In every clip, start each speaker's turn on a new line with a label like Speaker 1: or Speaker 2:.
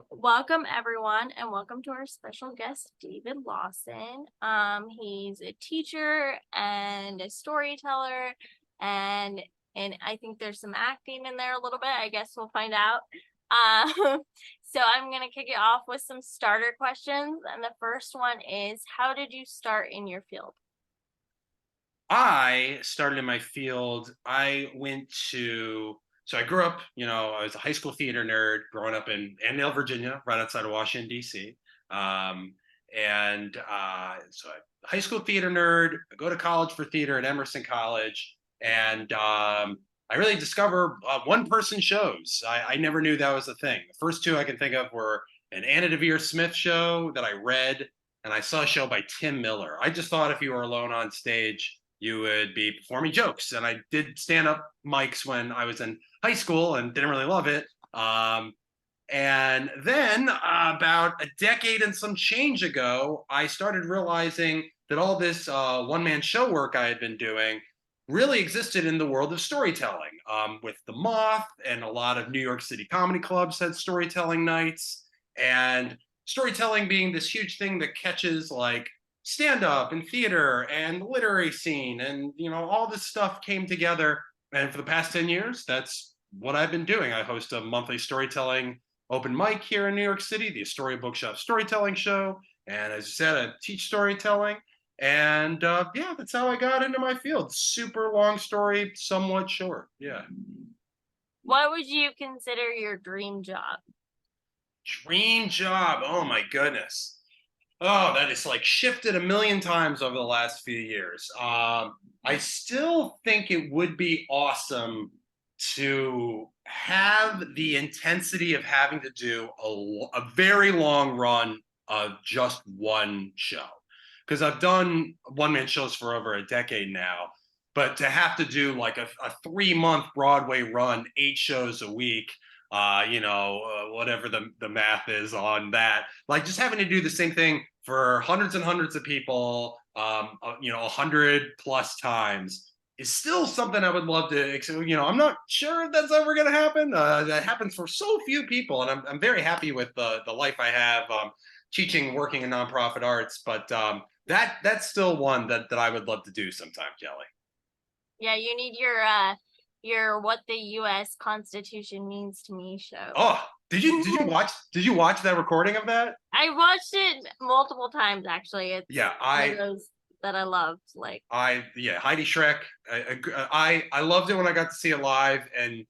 Speaker 1: Welcome everyone, and welcome to our special guest, David Lawson. He's a teacher and a storyteller, and I think there's some acting in there a little bit. I guess we'll find out. Um, so I'm gonna kick it off with some starter questions, and the first one is, how did you start in your field?
Speaker 2: I started in my field. So I grew up, I was a high school theater nerd growing up in Annandale, Virginia, right outside of Washington, D.C. So high school theater nerd, I go to college for theater at Emerson College. I really discover one person shows. I never knew that was a thing. The first two I can think of were an Anna Devere Smith show that I read, and I saw a show by Tim Miller. I just thought if you were alone on stage, you would be performing jokes. And I did stand up mics when I was in high school and didn't really love it. And then about a decade and some change ago, I started realizing that all this one man show work I had been doing really existed in the world of storytelling. With The Moth and a lot of New York City comedy clubs had storytelling nights. And storytelling being this huge thing that catches like stand up and theater and the literary scene, and all this stuff came together. And for the past 10 years, that's what I've been doing. I host a monthly storytelling open mic here in New York City, the Astoria Bookshop Storytelling Show. And as you said, I teach storytelling. And yeah, that's how I got into my field. Super long story, somewhat short. Yeah.
Speaker 1: What would you consider your dream job?
Speaker 2: Dream job. Oh my goodness. Oh, that is like shifted a million times over the last few years. I still think it would be awesome to have the intensity of having to do a very long run of just one show. Because I've done one man shows for over a decade now, but to have to do like a 3 month Broadway run, 8 shows a week, whatever the math is on that, like just having to do the same thing for hundreds and hundreds of people, 100 plus times is still something I would love to. I'm not sure if that's ever going to happen. That happens for so few people, and I'm very happy with the life I have, teaching, working in nonprofit arts. But that's still one that I would love to do sometime, Kelly.
Speaker 1: Yeah, you need your what the US Constitution means to me show.
Speaker 2: Oh, did you watch that recording of that?
Speaker 1: I watched it multiple times actually. It's
Speaker 2: Yeah,
Speaker 1: one of those that I loved. Like,
Speaker 2: yeah, Heidi Schreck. I loved it when I got to see it live, and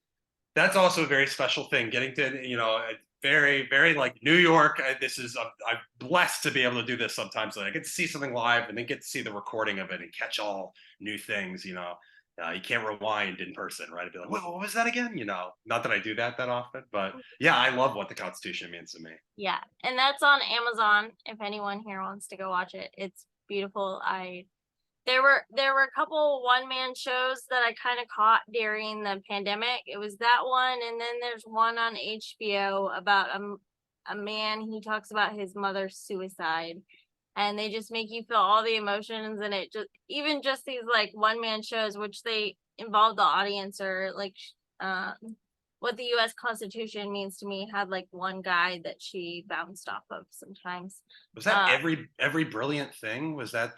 Speaker 2: that's also a very special thing. Getting to very very like New York. I'm blessed to be able to do this sometimes. Like I get to see something live, and then get to see the recording of it and catch all new things. You can't rewind in person, right? I'd be like, "Whoa, what was that again?" Not that I do that often, but yeah, I love what the Constitution means to me.
Speaker 1: yeah, and that's on Amazon if anyone here wants to go watch it. It's beautiful. I there were a couple one man shows that I kind of caught during the pandemic. It was that one, and then there's one on HBO about a man. He talks about his mother's suicide, and they just make you feel all the emotions. And it just, even just these like one man shows, which they involve the audience, or like uh what the US Constitution means to me, had like one guy that she bounced off of sometimes.
Speaker 2: Was that
Speaker 1: uh
Speaker 2: every brilliant thing? Was that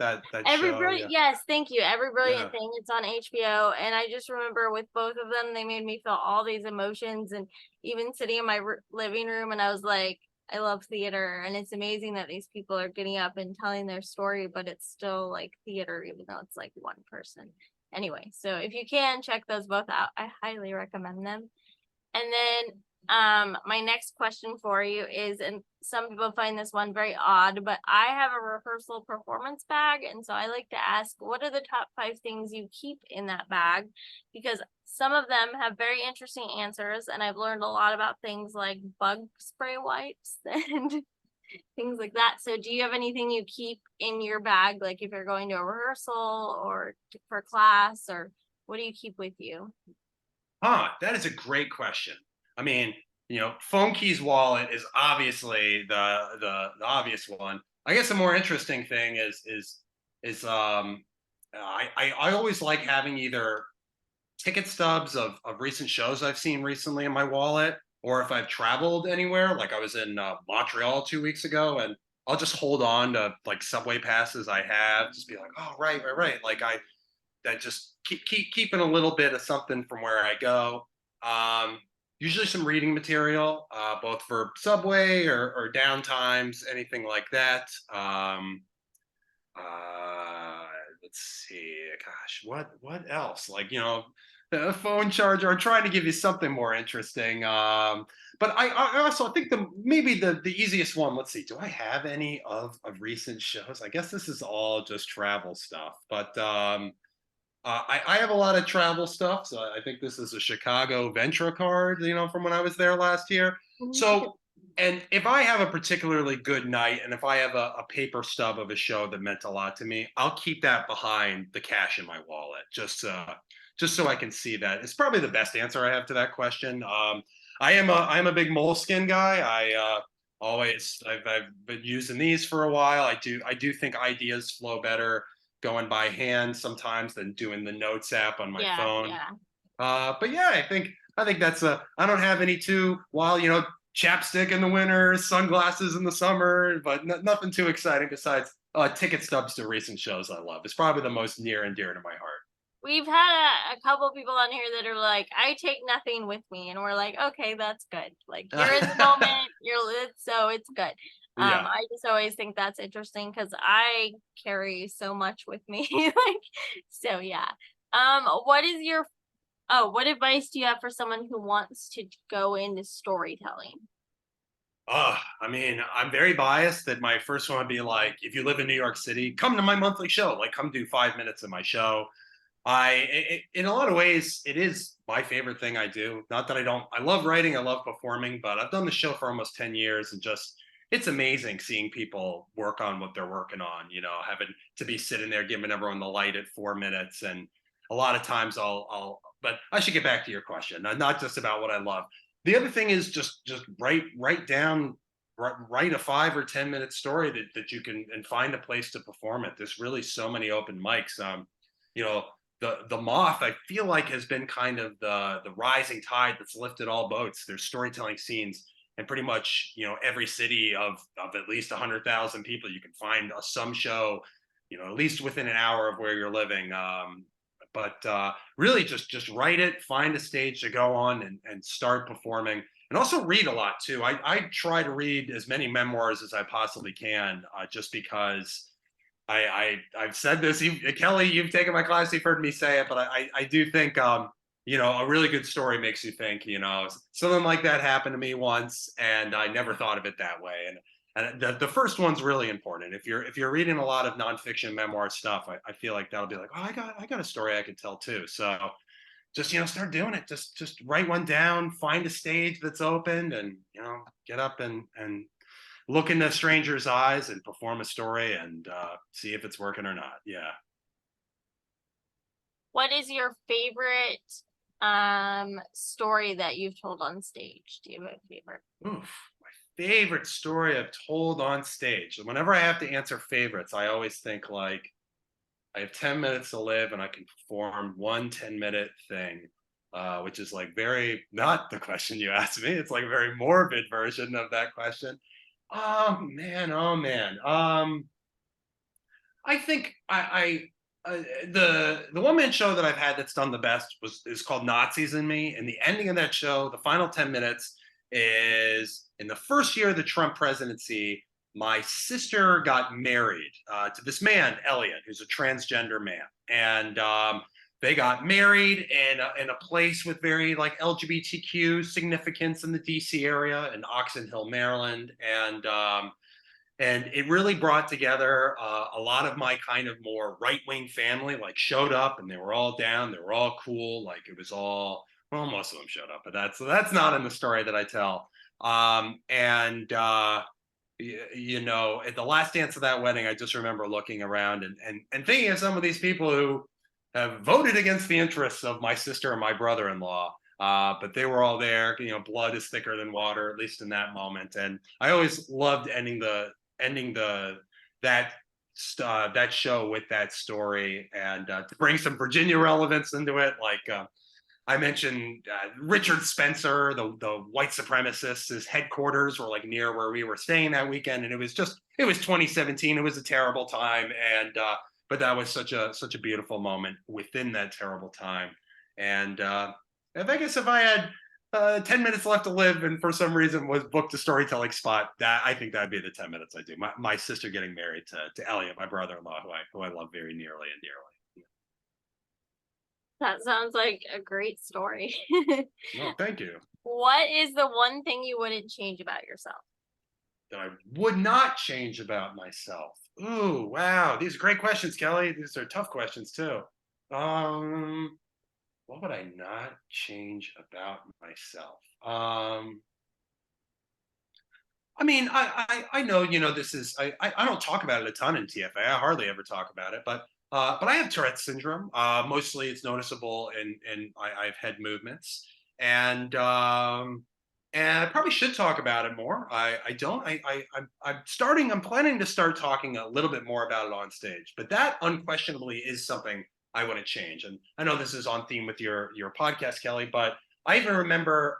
Speaker 1: Every
Speaker 2: show?
Speaker 1: Brilliant,
Speaker 2: Yeah,
Speaker 1: yes, thank you. Every Brilliant
Speaker 2: yeah.
Speaker 1: Thing, it's on HBO, and I just remember with both of them, they made me feel all these emotions, and even sitting in my living room, and I was like, I love theater, and it's amazing that these people are getting up and telling their story, but it's still like theater, even though it's like one person. Anyway, so if you can check those both out, I highly recommend them. And then my next question for you is, and some people find this one very odd, but I have a rehearsal performance bag, and so I like to ask, what are the top 5 things you keep in that bag? Because some of them have very interesting answers, and I've learned a lot about things like bug spray wipes and things like that. So do you have anything you keep in your bag, like if you're going to a rehearsal or for class, or what do you keep with you?
Speaker 2: That is a great question. I mean, phone keys wallet is obviously the obvious one. I guess the more interesting thing is I always like having either ticket stubs of recent shows I've seen recently in my wallet, or if I've traveled anywhere, like I was in Montreal 2 weeks ago, and I'll just hold on to like subway passes I have, just be like, oh right. Like I that just keeping a little bit of something from where I go. Um, Usually some reading material, both for subway or down times, anything like that. Uh, let's see. Gosh, what else? Like a phone charger. I'm trying to give you something more interesting. But I also think maybe the easiest one. Let's see. Do I have any of recent shows? I guess this is all just travel stuff. But I have a lot of travel stuff, so I think this is a Chicago Ventra card, from when I was there last year.
Speaker 1: Mhm.
Speaker 2: So, and if I have a particularly good night, and if I have a paper stub of a show that meant a lot to me, I'll keep that behind the cash in my wallet, just so I can see that. It's probably the best answer I have to that question. I am a big Moleskin guy. I've been using these for a while. I do think ideas flow better going by hand sometimes than doing the notes app on my
Speaker 1: Yeah,
Speaker 2: phone.
Speaker 1: yeah.
Speaker 2: But yeah, I think that's a. I don't have any too while chapstick in the winter, sunglasses in the summer, but nothing too exciting besides ticket stubs to recent shows I love. It's probably the most near and dear to my heart.
Speaker 1: We've had a couple people on here that are like, I take nothing with me, and we're like, okay, that's good. Like you're in the moment, so it's good.
Speaker 2: Yeah.
Speaker 1: I just always think that's interesting because I carry so much with me. Like, so yeah. What advice do you have for someone who wants to go into storytelling?
Speaker 2: I mean, I'm very biased that my first one would be like, if you live in New York City, come to my monthly show. Like, come do 5 minutes of my show. In a lot of ways, it is my favorite thing I do. Not that I don't, I love writing, I love performing, but I've done the show for almost 10 years and just, it's amazing seeing people work on what they're working on, having to be sitting there giving everyone the light at 4 minutes. And a lot of times but I should get back to your question, not just about what I love. The other thing is just write down, write a 5 or 10 minute story that you can, and find a place to perform it. There's really so many open mics. You know, the moth I feel like has been kind of the rising tide that's lifted all boats. There's storytelling scenes in pretty much every city of at least 100,000 people. You can find some show at least within an hour of where you're living. But really just write it, find a stage to go on, and start performing, and also read a lot too. I try to read as many memoirs as I possibly can, just because I've said this. Kelly, you've taken my class, you've heard me say it, but I do think a really good story makes you think. Something like that happened to me once, and I never thought of it that way. And the first one's really important. If you're reading a lot of nonfiction memoir stuff, I feel like that'll be like, oh, I got a story I could tell too. So just start doing it. Just write one down, find a stage that's opened, and get up and look into strangers' eyes and perform a story, and see if it's working or not. Yeah.
Speaker 1: What is your favorite story that you've told on stage? Do you have a favorite?
Speaker 2: Oof. My favorite story I've told on stage. Whenever I have to answer favorites, I always think like I have 10 minutes to live and I can perform one 10-minute thing, which is like very not the question you asked me. It's like a very morbid version of that question. Oh man, oh man. I think the one man show that I've had that's done the best is called Nazis in Me, and the ending of that show, the final 10 minutes, is in the first year of the Trump presidency. My sister got married to this man, Elliot, who's a transgender man, and they got married in a place with very like LGBTQ significance in the DC area in Oxon Hill, Maryland, and it really brought together a lot of my kind of more right-wing family. Like showed up, and they were all down, they were all cool, like it was all, well, most of them showed up, but that's not in the story that I tell. And at the last dance of that wedding, I just remember looking around and thinking of some of these people who have voted against the interests of my sister and my brother-in-law, but they were all there. Blood is thicker than water, at least in that moment. And I always loved ending that that show with that story, and to bring some Virginia relevance into it. Like I mentioned Richard Spencer, the white supremacists. His headquarters were like near where we were staying that weekend, and it was 2017. It was a terrible time, and but that was such a beautiful moment within that terrible time. And if I had 10 minutes left to live, and for some reason was booked a storytelling spot, that I think that'd be the 10 minutes I do. My sister getting married to Elliot, my brother-in-law, who I love very nearly and dearly.
Speaker 1: That sounds like a great story.
Speaker 2: No, thank you.
Speaker 1: What is the one thing you wouldn't change about yourself?
Speaker 2: That I would not change about myself. Ooh, wow. These are great questions, Kelly. These are tough questions too. Um, what would I not change about myself? I mean, I know, this is I don't talk about it a ton in TFA. I hardly ever talk about it, but I have Tourette's syndrome. Mostly it's noticeable in I've head movements, and and I probably should talk about it more. I don't. I'm planning to start talking a little bit more about it on stage, but that unquestionably is something I want to change. And I know this is on theme with your podcast, Kelly, but I even remember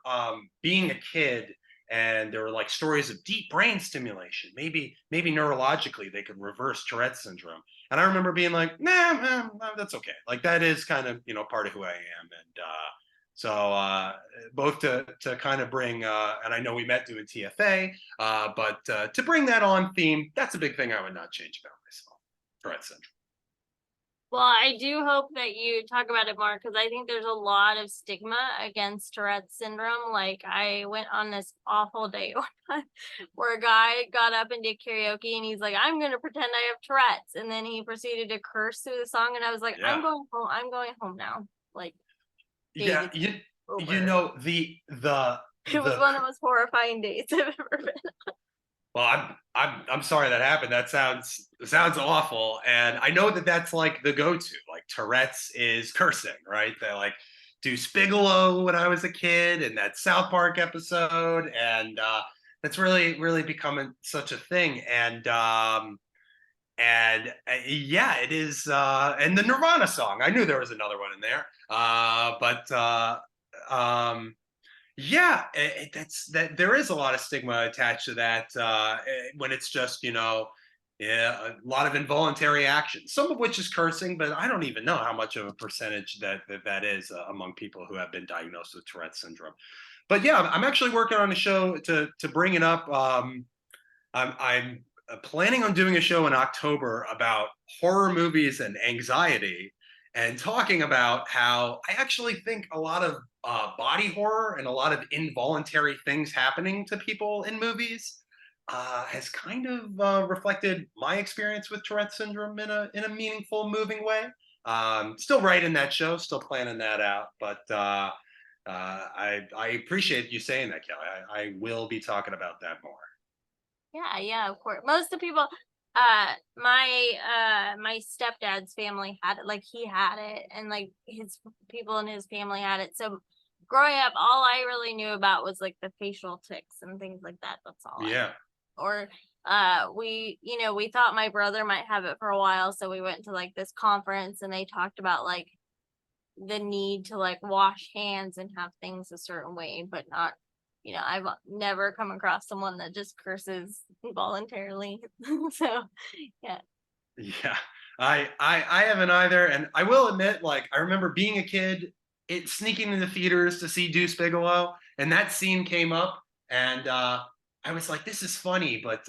Speaker 2: being a kid, and there were like stories of deep brain stimulation. Maybe neurologically they could reverse Tourette's syndrome. And I remember being like, nah, that's okay. Like that is kind of part of who I am. And so both to kind of bring, and I know we met doing TFA, but to bring that on theme, that's a big thing I would not change about myself. Tourette's syndrome.
Speaker 1: Well, I do hope that you talk about it more because I think there's a lot of stigma against Tourette's syndrome. Like, I went on this awful date one time where a guy got up and did karaoke and he's like, I'm going to pretend I have Tourette's. And then he proceeded to curse through the song. And I was like,
Speaker 2: Yeah.
Speaker 1: I'm going home. I'm going home now. Like, date
Speaker 2: Yeah.
Speaker 1: is
Speaker 2: You
Speaker 1: over.
Speaker 2: know, the
Speaker 1: It was
Speaker 2: the
Speaker 1: one of the most horrifying dates I've ever been.
Speaker 2: Well, I'm sorry that happened. That sounds awful, and I know that that's like the go-to. Like Tourette's is cursing, right? They like do Bigelow when I was a kid, and that South Park episode, and that's really becoming such a thing. And yeah, it is. And the Nirvana song, I knew there was another one in there, but um, yeah, that's that. There is a lot of stigma attached to that when it's just yeah, a lot of involuntary action, some of which is cursing, but I don't even know how much of a percentage that is among people who have been diagnosed with Tourette's syndrome. But yeah, I'm actually working on a show to bring it up. I'm planning on doing a show in October about horror movies and anxiety, and talking about how I actually think a lot of body horror and a lot of involuntary things happening to people in movies has kind of reflected my experience with Tourette's syndrome in a meaningful, moving way. Still writing that show, still planning that out, but I appreciate you saying that, Kelly. I will be talking about that more.
Speaker 1: Yeah, of course. Most of the people, my stepdad's family had it, like he had it, and like his people in his family had it. So growing up, all I really knew about was like the facial tics and things like that. That's all
Speaker 2: Yeah.
Speaker 1: or we thought my brother might have it for a while, so we went to like this conference and they talked about like the need to like wash hands and have things a certain way, but not, I've never come across someone that just curses voluntarily. So yeah.
Speaker 2: Yeah, I haven't either, and I will admit, like I remember being a kid, sneaking into theaters to see Deuce Bigelow, and that scene came up, and I was like, "This is funny, but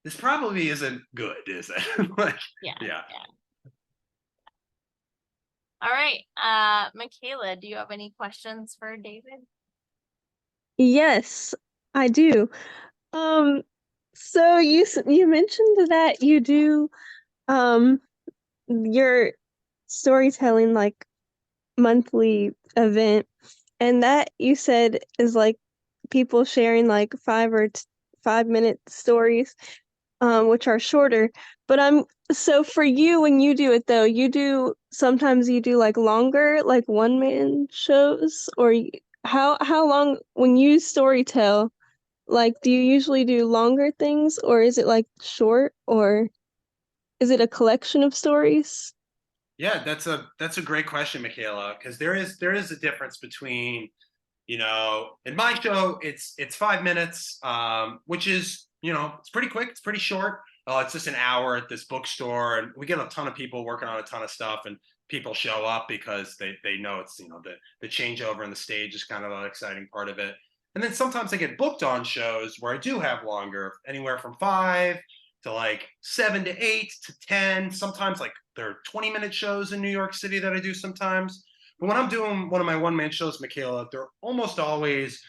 Speaker 2: this probably isn't good, is it?" Like,
Speaker 1: Yeah.
Speaker 2: yeah.
Speaker 1: All right. Michaela, do you have any questions for David?
Speaker 3: Yes, I do. So you mentioned that you do your storytelling like monthly event, and that you said is like people sharing like 5 minute stories, which are shorter. But so for you, when you do it though, sometimes you do like longer, like one man shows, or how long when you storytell, like do you usually do longer things, or is it like short, or is it a collection of stories?
Speaker 2: Yeah, that's a great question, Michaela, because there is a difference between, in my show, it's 5 minutes, which is, it's pretty quick, it's pretty short. It's just an hour at this bookstore, and we get a ton of people working on a ton of stuff, and people show up because they know it's, the changeover in the stage is kind of an exciting part of it. And then sometimes I get booked on shows where I do have longer, anywhere from 5 to like 7 to 8 to 10. Sometimes like there are 20-minute shows in New York City that I do sometimes. But when I'm doing one of my one-man shows, Michaela, they're almost always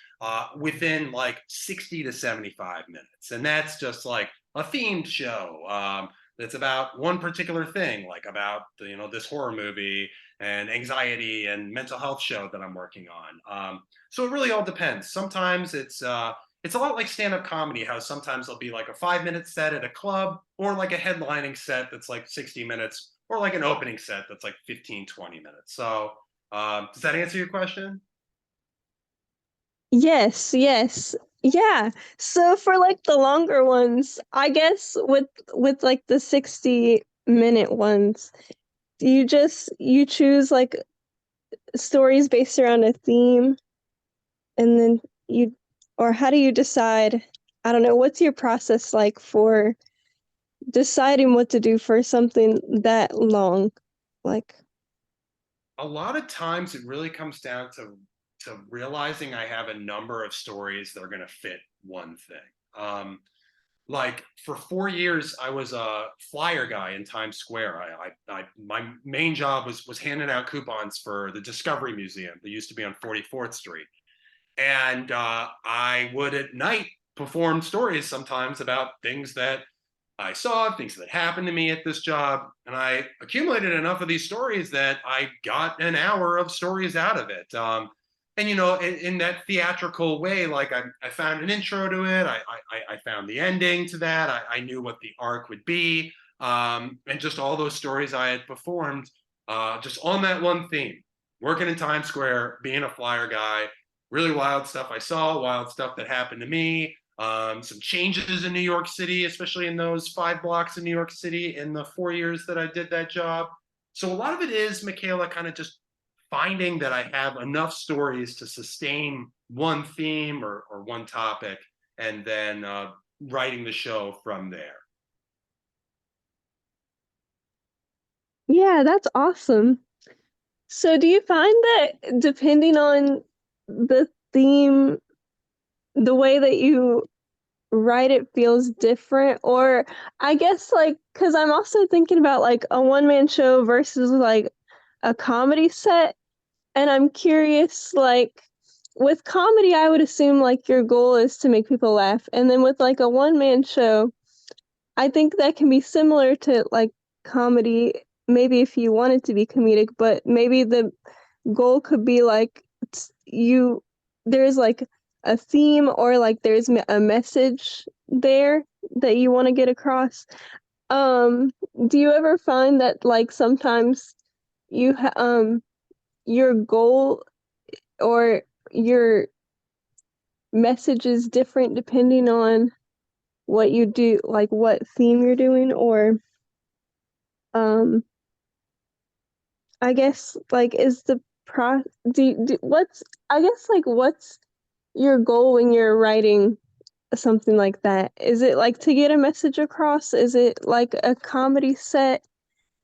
Speaker 2: within like 60 to 75 minutes. And that's just like a themed show that's about one particular thing, like about, this horror movie and anxiety and mental health show that I'm working on. So it really all depends. Sometimes it's a lot like stand-up comedy, how sometimes there'll be like a 5 minute set at a club, or like a headlining set that's like 60 minutes, or like an opening set that's like 15, 20 minutes. So does that answer your question?
Speaker 3: Yes, yes. Yeah. So for like the longer ones, I guess with like the 60-minute ones, you choose like stories based around a theme, and then you or how do you decide? I don't know, what's your process like for deciding what to do for something that long? Like,
Speaker 2: A lot of times it really comes down to realizing I have a number of stories that are going to fit one thing. Like for 4 years, I was a flyer guy in Times Square. My main job was handing out coupons for the Discovery Museum that used to be on 44th Street, and I would at night perform stories sometimes about things that I saw, things that happened to me at this job, and I accumulated enough of these stories that I got an hour of stories out of it. And in that theatrical way, like I found an intro to it, I found the ending to that, I knew what the arc would be, and just all those stories I had performed, just on that one theme, working in Times Square, being a flyer guy, really wild stuff I saw, wild stuff that happened to me, some changes in New York City, especially in those 5 blocks in New York City in the 4 years that I did that job. So a lot of it is, Michaela, kind of just finding that I have enough stories to sustain one theme or one topic, and then writing the show from there.
Speaker 3: yeah, that's awesome. So do you find that depending on the theme, the way that you write it feels different? Or I guess like, because I'm also thinking about like a one-man show versus like a comedy set. And I'm curious, like with comedy, I would assume like your goal is to make people laugh. And then with like a one-man show, I think that can be similar to like comedy, maybe if you want it to be comedic, but maybe the goal could be like you there's like a theme, or like there's a message there that you want to get across. Um, do you ever find that like sometimes your goal or your message is different depending on what you do, like what theme you're doing? Or um I guess like is the pro do what's I guess like what's your goal when you're writing something like that? Is it like to get a message across? Is it like a comedy set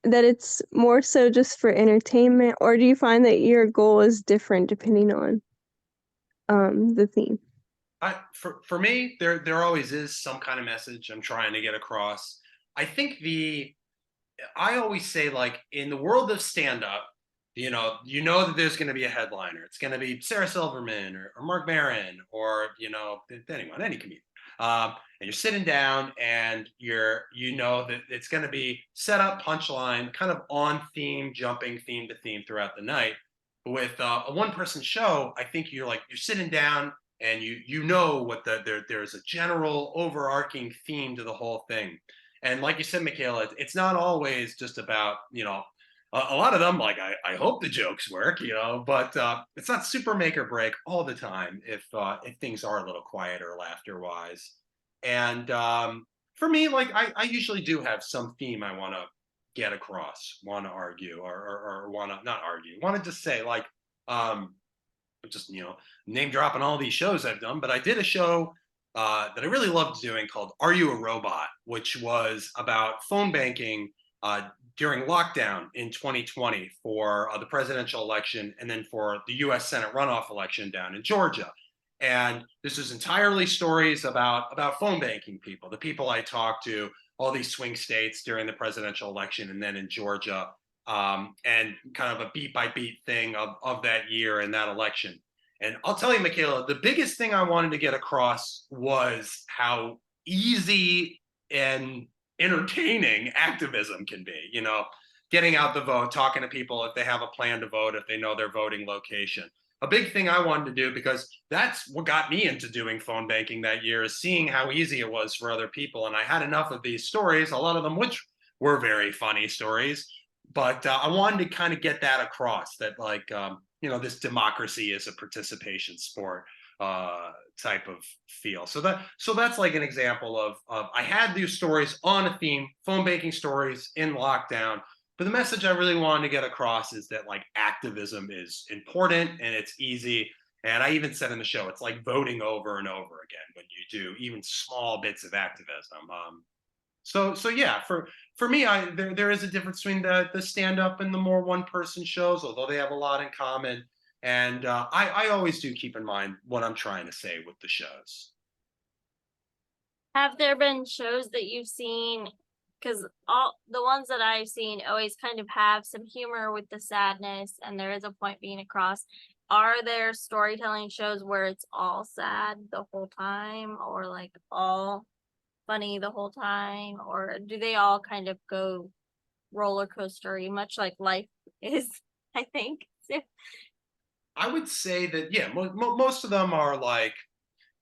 Speaker 3: that it's more so just for entertainment? Or do you find that your goal is different depending on the theme?
Speaker 2: For me, there always is some kind of message I'm trying to get across. I think I always say, like, in the world of stand up, that there's going to be a headliner. It's going to be Sarah Silverman or Mark Maron, or anyone, any comedian. And you're sitting down, and you know that it's going to be set up, punchline, kind of on theme, jumping theme to theme throughout the night. But with a one person show, I think you're sitting down, and you know what there's a general overarching theme to the whole thing. And like you said, Michaela, it's not always just about, a lot of them, like, I hope the jokes work, but it's not super make or break all the time if things are a little quieter laughter wise. And for me, like, I usually do have some theme I want to get across, want to argue, or want to not argue, want to just say like, um, just name dropping all these shows I've done, but I did a show that I really loved doing called "Are You a Robot," which was about phone banking during lockdown in 2020 for the presidential election, and then for the U.S. Senate runoff election down in Georgia. And this is entirely stories about phone banking people, the people I talked to, all these swing states during the presidential election, and then in Georgia, and kind of a beat by beat thing of that year and that election. And I'll tell you, Michaela, the biggest thing I wanted to get across was how easy and entertaining activism can be. Getting out the vote, talking to people if they have a plan to vote, if they know their voting location. A big thing I wanted to do, because that's what got me into doing phone banking that year, is seeing how easy it was for other people. And I had enough of these stories, a lot of them which were very funny stories, but I wanted to kind of get that across, that like, this democracy is a participation sport type of feel. So that's like an example of I had these stories on a theme, phone banking stories in lockdown. But the message I really wanted to get across is that like activism is important and it's easy. And I even said in the show, it's like voting over and over again when you do even small bits of activism. So yeah, for me, there is a difference between the stand up and the more one person shows, although they have a lot in common. And I always do keep in mind what I'm trying to say with the shows.
Speaker 1: Have there been shows that you've seen? Because all the ones that I've seen always kind of have some humor with the sadness, and there is a point being across. Are there storytelling shows where it's all sad the whole time, or like all funny the whole time, or do they all kind of go roller coastery, much like life is? I think.
Speaker 2: I would say that, yeah, most of them are like,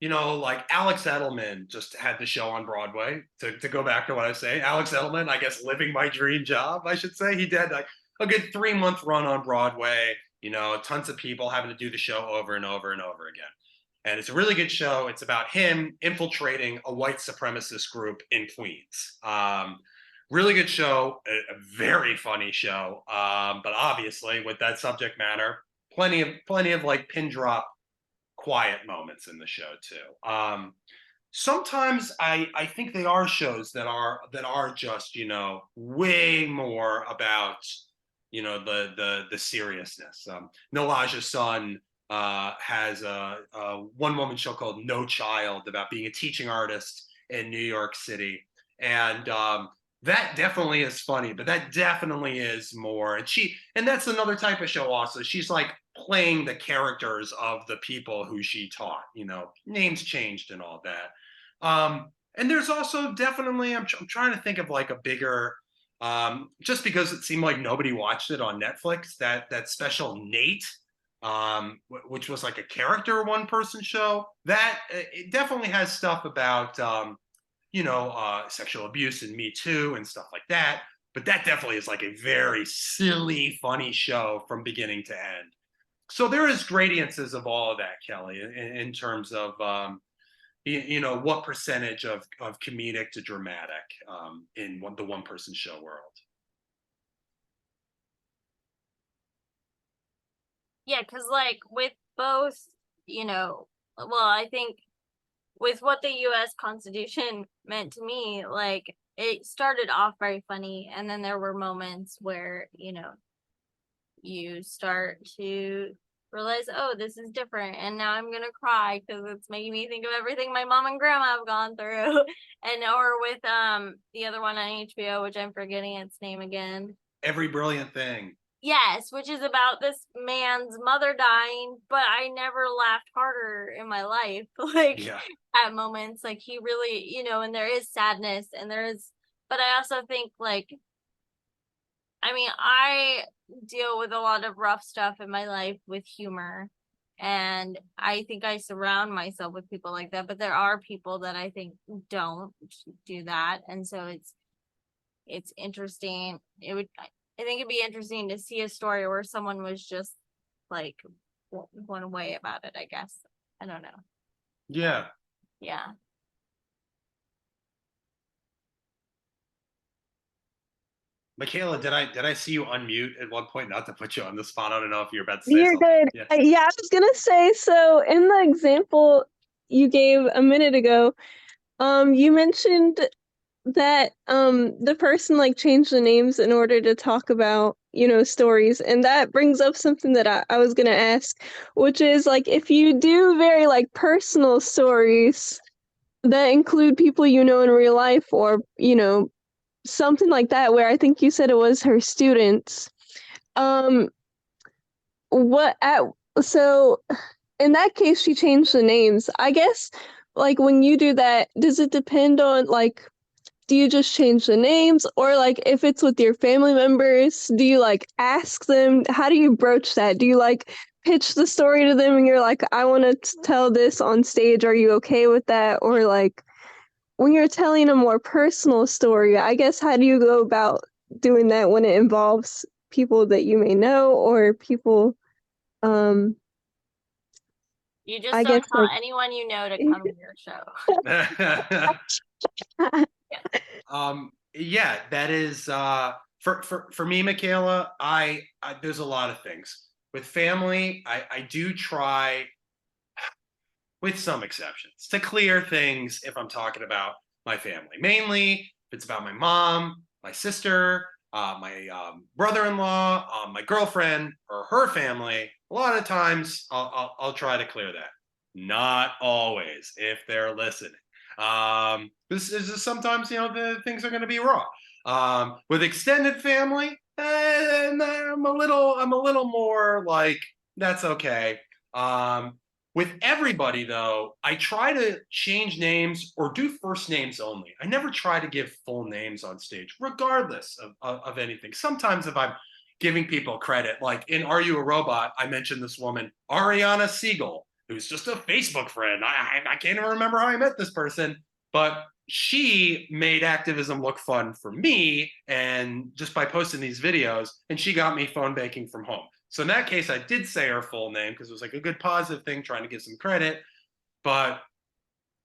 Speaker 2: like Alex Edelman just had the show on Broadway. To go back to what I was saying, Alex Edelman, I guess, living my dream job, I should say. He did like a good 3-month run on Broadway. Tons of people having to do the show over and over and over again. And it's a really good show. It's about him infiltrating a white supremacist group in Queens. Really good show, a very funny show. But obviously, with that subject matter, plenty of like pin drop quiet moments in the show too. Sometimes I think they are shows that are just way more about the seriousness. Nalaja's son has a one woman show called No Child about being a teaching artist in New York City, and that definitely is funny, but that definitely is more. And that's another type of show also. She's like playing the characters of the people who she taught, names changed and all that. And there's also definitely, I'm trying to think of like a bigger, just because it seemed like nobody watched it on Netflix, that special Nate, which was like a character one person show, that it definitely has stuff about, sexual abuse and Me Too and stuff like that. But that definitely is like a very silly, funny show from beginning to end. So there is gradiences of all of that, Kelly, in terms of what percentage of comedic to dramatic in the one person show world.
Speaker 1: Yeah, because like with both, well, I think with what the US Constitution meant to me, like it started off very funny, and then there were moments where, you start to realize, oh, this is different, and now I'm gonna cry because it's making me think of everything my mom and grandma have gone through. And or with the other one on HBO, which I'm forgetting its name again.
Speaker 2: Every Brilliant Thing.
Speaker 1: Yes, which is about this man's mother dying, but I never laughed harder in my life. Like
Speaker 2: Yeah.
Speaker 1: at moments, like he really, and there is sadness and but I also think like, I mean, I deal with a lot of rough stuff in my life with humor. And I think I surround myself with people like that, but there are people that I think don't do that. And so it's interesting. I think it'd be interesting to see a story where someone was just like one way about it, I guess. I don't know.
Speaker 2: Yeah.
Speaker 1: Yeah.
Speaker 2: Michaela, did I see you unmute at one point? Not to put you on the spot. I don't know if you're about to say
Speaker 3: You're
Speaker 2: something.
Speaker 3: good.
Speaker 2: Yeah.
Speaker 3: Yeah, I was gonna say, so in the example you gave a minute ago, you mentioned that the person like changed the names in order to talk about, stories. And that brings up something that I was gonna ask, which is like if you do very like personal stories that include people you know in real life, or, something like that, where I think you said it was her students. Um, what at so in that case she changed the names. I guess like when you do that, does it depend on like, do you just change the names, or like if it's with your family members, do you like ask them? How do you broach that? Do you like pitch the story to them and you're like, I want to tell this on stage, are you okay with that? Or like when you're telling a more personal story, I guess, how do you go about doing that when it involves people that you may know, or people, um,
Speaker 1: You just
Speaker 3: I
Speaker 1: don't
Speaker 3: guess
Speaker 1: tell anyone you know to come to your show.
Speaker 2: Yeah, that is for me, Michaela. I there's a lot of things with family. I do try, with some exceptions, to clear things if I'm talking about my family. Mainly, if it's about my mom, my sister, my brother-in-law, my girlfriend, or her family. A lot of times, I'll try to clear that. Not always, if they're listening. This is just sometimes, the things are going to be raw. With extended family, I'm a little more like, that's okay. With everybody, though, I try to change names or do first names only. I never try to give full names on stage, regardless of anything. Sometimes if I'm giving people credit, like in Are You a Robot, I mentioned this woman, Ariana Siegel, who's just a Facebook friend. I can't even remember how I met this person, but she made activism look fun for me, and just by posting these videos, and she got me phone banking from home. So in that case, I did say her full name because it was like a good positive thing, trying to give some credit. But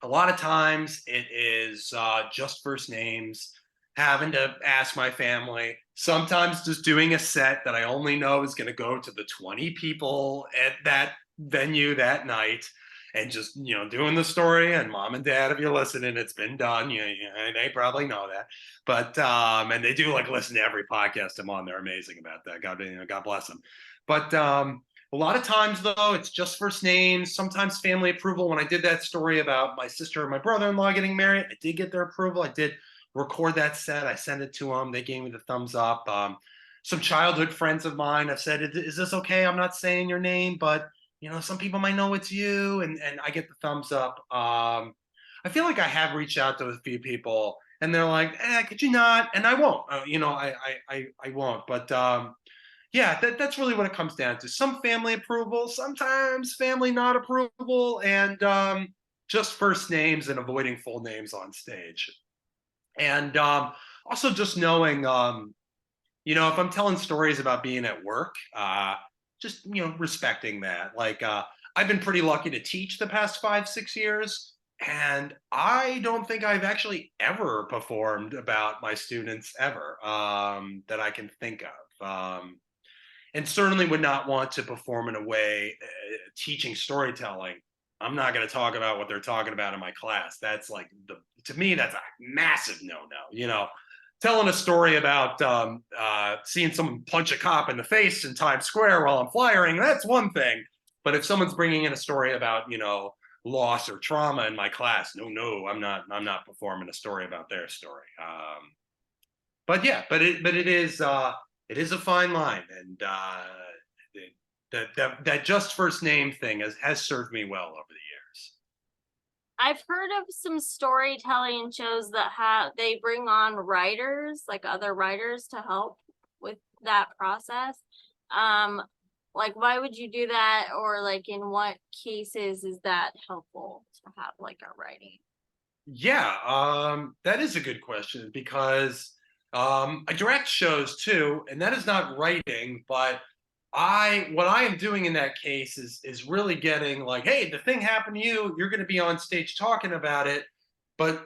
Speaker 2: a lot of times it is just first names, having to ask my family, sometimes just doing a set that I only know is going to go to the 20 people at that venue that night, and just, doing the story. And mom and dad, if you're listening, it's been done. They probably know that. But and they do like listen to every podcast I'm on. They're amazing about that. God bless them. But a lot of times, though, it's just first names, sometimes family approval. When I did that story about my sister and my brother-in-law getting married, I did get their approval. I did record that set. I sent it to them. They gave me the thumbs up. Some childhood friends of mine have said, is this okay? I'm not saying your name, but, some people might know it's you. And I get the thumbs up. I feel like I have reached out to a few people, and they're like, could you not? And I won't. I won't. But yeah, that's really what it comes down to. Some family approval, sometimes family not approval, and just first names and avoiding full names on stage. And also just knowing, if I'm telling stories about being at work, just, respecting that. Like, I've been pretty lucky to teach the past 5, 6 years. And I don't think I've actually ever performed about my students ever, that I can think of. And certainly would not want to perform in a way, teaching storytelling. I'm not going to talk about what they're talking about in my class. That's like, to me, that's a massive no-no. Telling a story about seeing someone punch a cop in the face in Times Square while I'm flyering, that's one thing. But if someone's bringing in a story about, loss or trauma in my class, no, I'm not performing a story about their story. But yeah, it is a fine line, and that just first name thing has served me well over the years.
Speaker 1: I've heard of some storytelling shows that they bring on writers, like other writers, to help with that process. Like, why would you do that? Or like, in what cases is that helpful to have like a writing?
Speaker 2: Yeah, that is a good question, because I direct shows too, and that is not writing, but what I am doing in that case is really getting like, hey, the thing happened to you, you're going to be on stage talking about it, But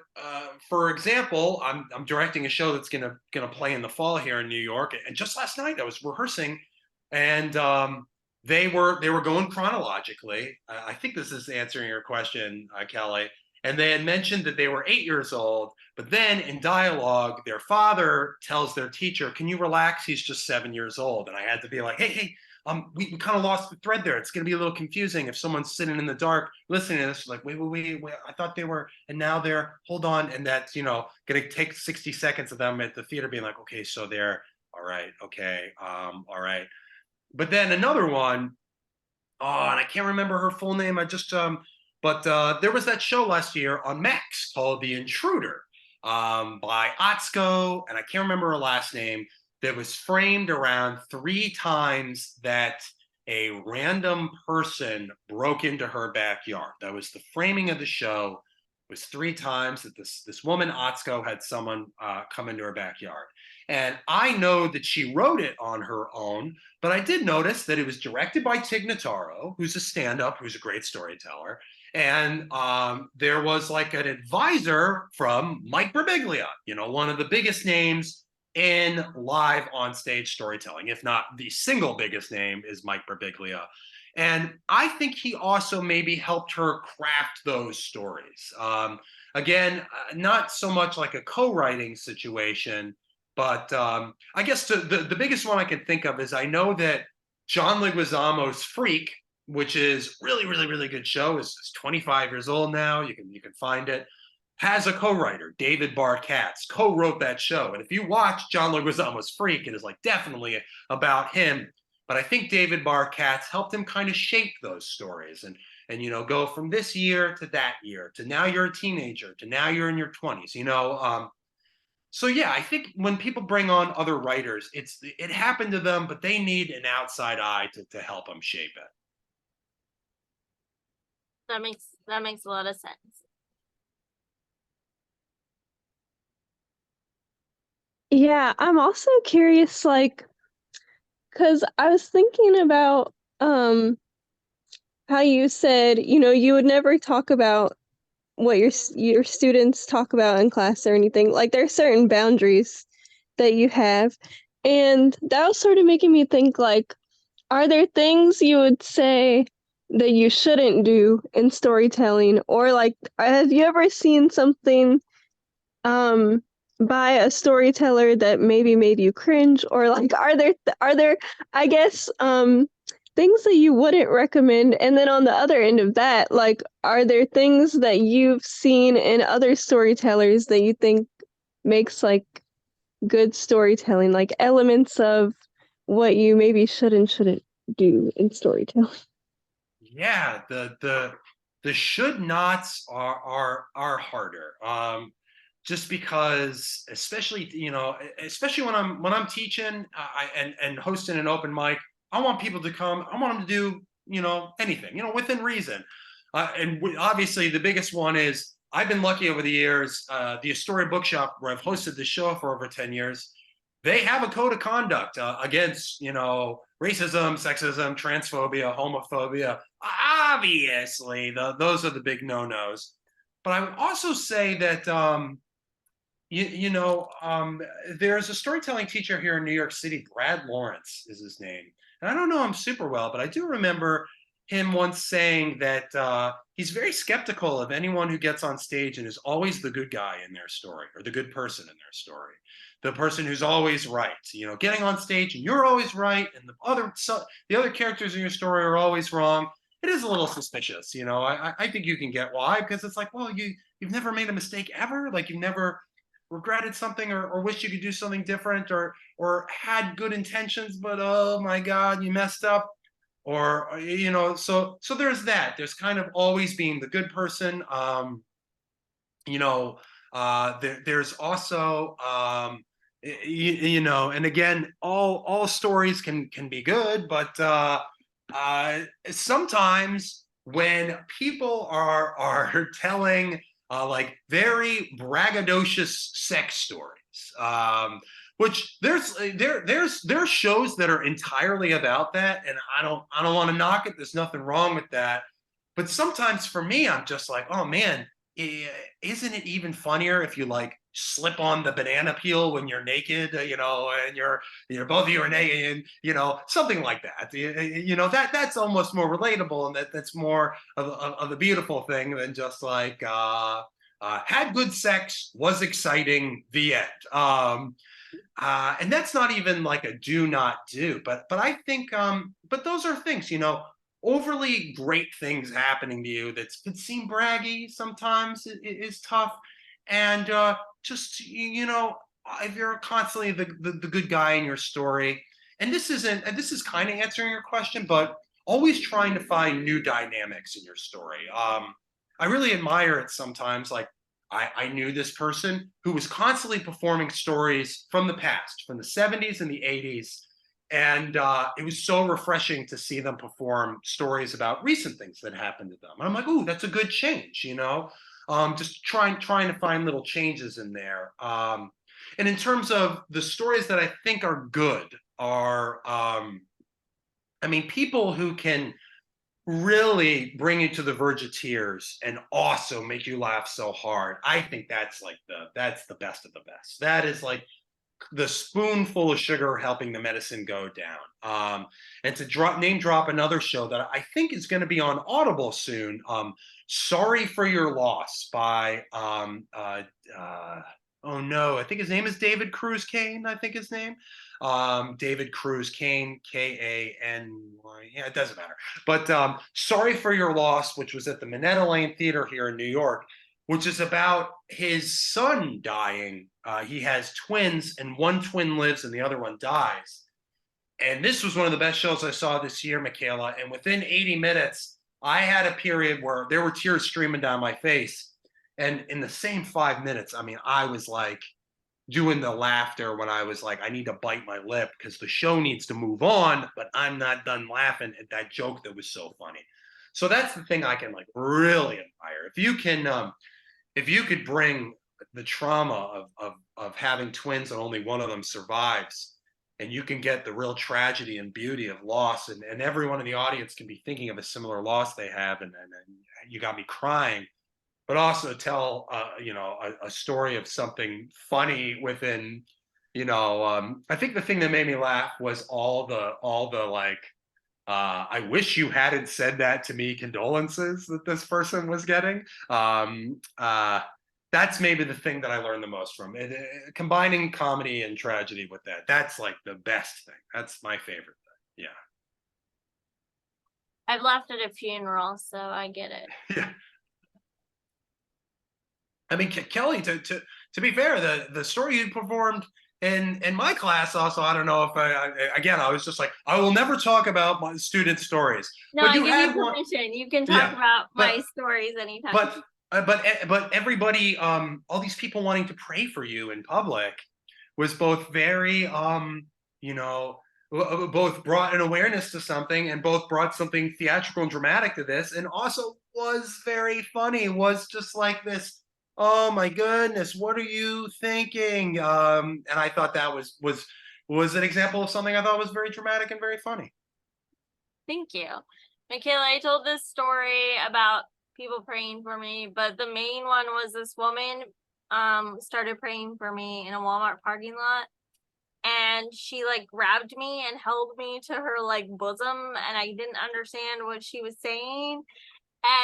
Speaker 2: for example, I'm directing a show that's gonna play in the fall here in New York, and just last night I was rehearsing, and they were going chronologically. I think this is answering your question, Kelly. And they had mentioned that they were 8 years old, but then in dialogue, their father tells their teacher, "Can you relax? He's just 7 years old." And I had to be like, "Hey, we kind of lost the thread there. It's going to be a little confusing if someone's sitting in the dark listening to this, like, wait, I thought they were, and now they're, hold on." And that's, going to take 60 seconds of them at the theater being like, "Okay, so they're, all right, okay, all right." But then another one, oh, and I can't remember her full name. But there was that show last year on Max called The Intruder, by Atsuko, and I can't remember her last name, that was framed around 3 times that a random person broke into her backyard. That was the framing of the show. It was 3 times that this woman Atsuko had someone come into her backyard. And I know that she wrote it on her own, but I did notice that it was directed by Tig Notaro, who's a stand-up, who's a great storyteller. And there was like an advisor from Mike Birbiglia, one of the biggest names in live on stage storytelling, if not the single biggest name, is Mike Birbiglia. And I think he also maybe helped her craft those stories. Again, not so much like a co-writing situation, but I guess the biggest one I can think of is, I know that John Leguizamo's Freak, which is really, really, really good show, is 25 years old now. You can find it. Has a co-writer, David Katz, co-wrote that show. And if you watch John Leguizamo's Freak, it is like definitely about him. But I think David Katz helped him kind of shape those stories and go from this year to that year to now you're a teenager to now you're in your 20s. So yeah, I think when people bring on other writers, it happened to them, but they need an outside eye to help them shape it.
Speaker 1: That makes a lot of sense.
Speaker 3: Yeah, I'm also curious, like, because I was thinking about how you said, you would never talk about what your students talk about in class or anything. Like, there are certain boundaries that you have. And that was sort of making me think, like, are there things you would say that you shouldn't do in storytelling? Or, like, have you ever seen something by a storyteller that maybe made you cringe? Or, like, are there I guess things that you wouldn't recommend? And then on the other end of that, like, are there things that you've seen in other storytellers that you think makes like good storytelling, like elements of what you maybe shouldn't do in storytelling?
Speaker 2: Yeah, the should nots are harder. Just because, especially when I'm teaching, and hosting an open mic, I want people to come. I want them to do anything within reason. And obviously, the biggest one is, I've been lucky over the years. The Astoria Bookshop, where I've hosted the show for over 10 years, they have a code of conduct against racism, sexism, transphobia, homophobia. Obviously, those are the big no-nos. But I would also say that there's a storytelling teacher here in New York City, Brad Lawrence is his name. And I don't know him super well, but I do remember him once saying that he's very skeptical of anyone who gets on stage and is always the good guy in their story, or the good person in their story, the person who's always right. Getting on stage and you're always right, and the other characters in your story are always wrong. It is a little suspicious. I think you can get why, because it's like, well, you've never made a mistake ever. Like, you've never regretted something, or wished you could do something different, or had good intentions, but oh my God, you messed up. Or so there's that. There's kind of always being the good person. There's also and again, all stories can be good, but sometimes when people are telling like very braggadocious sex stories, which there's shows that are entirely about that, and I don't want to knock it. There's nothing wrong with that. But sometimes for me, I'm just like, oh man, isn't it even funnier if you like slip on the banana peel when you're naked, and you're both of you are naked, and something like that. That's almost more relatable, and that's more of a beautiful thing than just like had good sex, was exciting, the end. And that's not even like a do not do, but I think but those are things, overly great things happening to you that seem braggy sometimes is tough. And just if you're constantly the good guy in your story, and this is kind of answering your question, but always trying to find new dynamics in your story. I really admire it sometimes. Like I knew this person who was constantly performing stories from the past, from the 70s and the 80s. And it was so refreshing to see them perform stories about recent things that happened to them. And I'm like, ooh, that's a good change, just trying to find little changes in there. And in terms of the stories that I think are good are, people who can really bring you to the verge of tears and also make you laugh so hard. I think that's that's the best of the best. That is like the spoonful of sugar helping the medicine go down. And to name drop another show that I think is going to be on Audible soon. Sorry for Your Loss by oh no, I think his name is David Cruz Kane. I think his name. David Cruz Kane, Kany. Yeah, it doesn't matter. But Sorry for Your Loss, which was at the Minetta Lane Theater here in New York, which is about his son dying. He has twins, and one twin lives and the other one dies. And this was one of the best shows I saw this year, Michaela. And within 80 minutes, I had a period where there were tears streaming down my face. And in the same 5 minutes, I was like doing the laughter when I was like, I need to bite my lip because the show needs to move on, but I'm not done laughing at that joke that was so funny. So that's the thing I can like really admire. If you could bring the trauma of having twins and only one of them survives, and you can get the real tragedy and beauty of loss, and everyone in the audience can be thinking of a similar loss they have, and you got me crying, but also tell a story of something funny within. I think the thing that made me laugh was all the like I wish you hadn't said that to me condolences that this person was getting. That's maybe the thing that I learned the most from it. Combining comedy and tragedy with that's like the best thing. That's my favorite thing. Yeah.
Speaker 1: I've laughed at a funeral, so I get it.
Speaker 2: Yeah. Kelly, to be fair, the story you performed in my class also, I don't know if I was just like, I will never talk about my student stories.
Speaker 1: No,
Speaker 2: but
Speaker 1: I
Speaker 2: you
Speaker 1: give
Speaker 2: had
Speaker 1: you
Speaker 2: one,
Speaker 1: permission. You can talk about my stories anytime.
Speaker 2: but everybody, all these people wanting to pray for you in public was both very both brought an awareness to something and both brought something theatrical and dramatic to this, and also was very funny. Was just like this, oh my goodness, what are you thinking? And I thought that was an example of something I thought was very dramatic and very funny.
Speaker 1: Thank you. Michaela, I told this story about people praying for me, but the main one was this woman started praying for me in a Walmart parking lot, and she like grabbed me and held me to her like bosom, and I didn't understand what she was saying.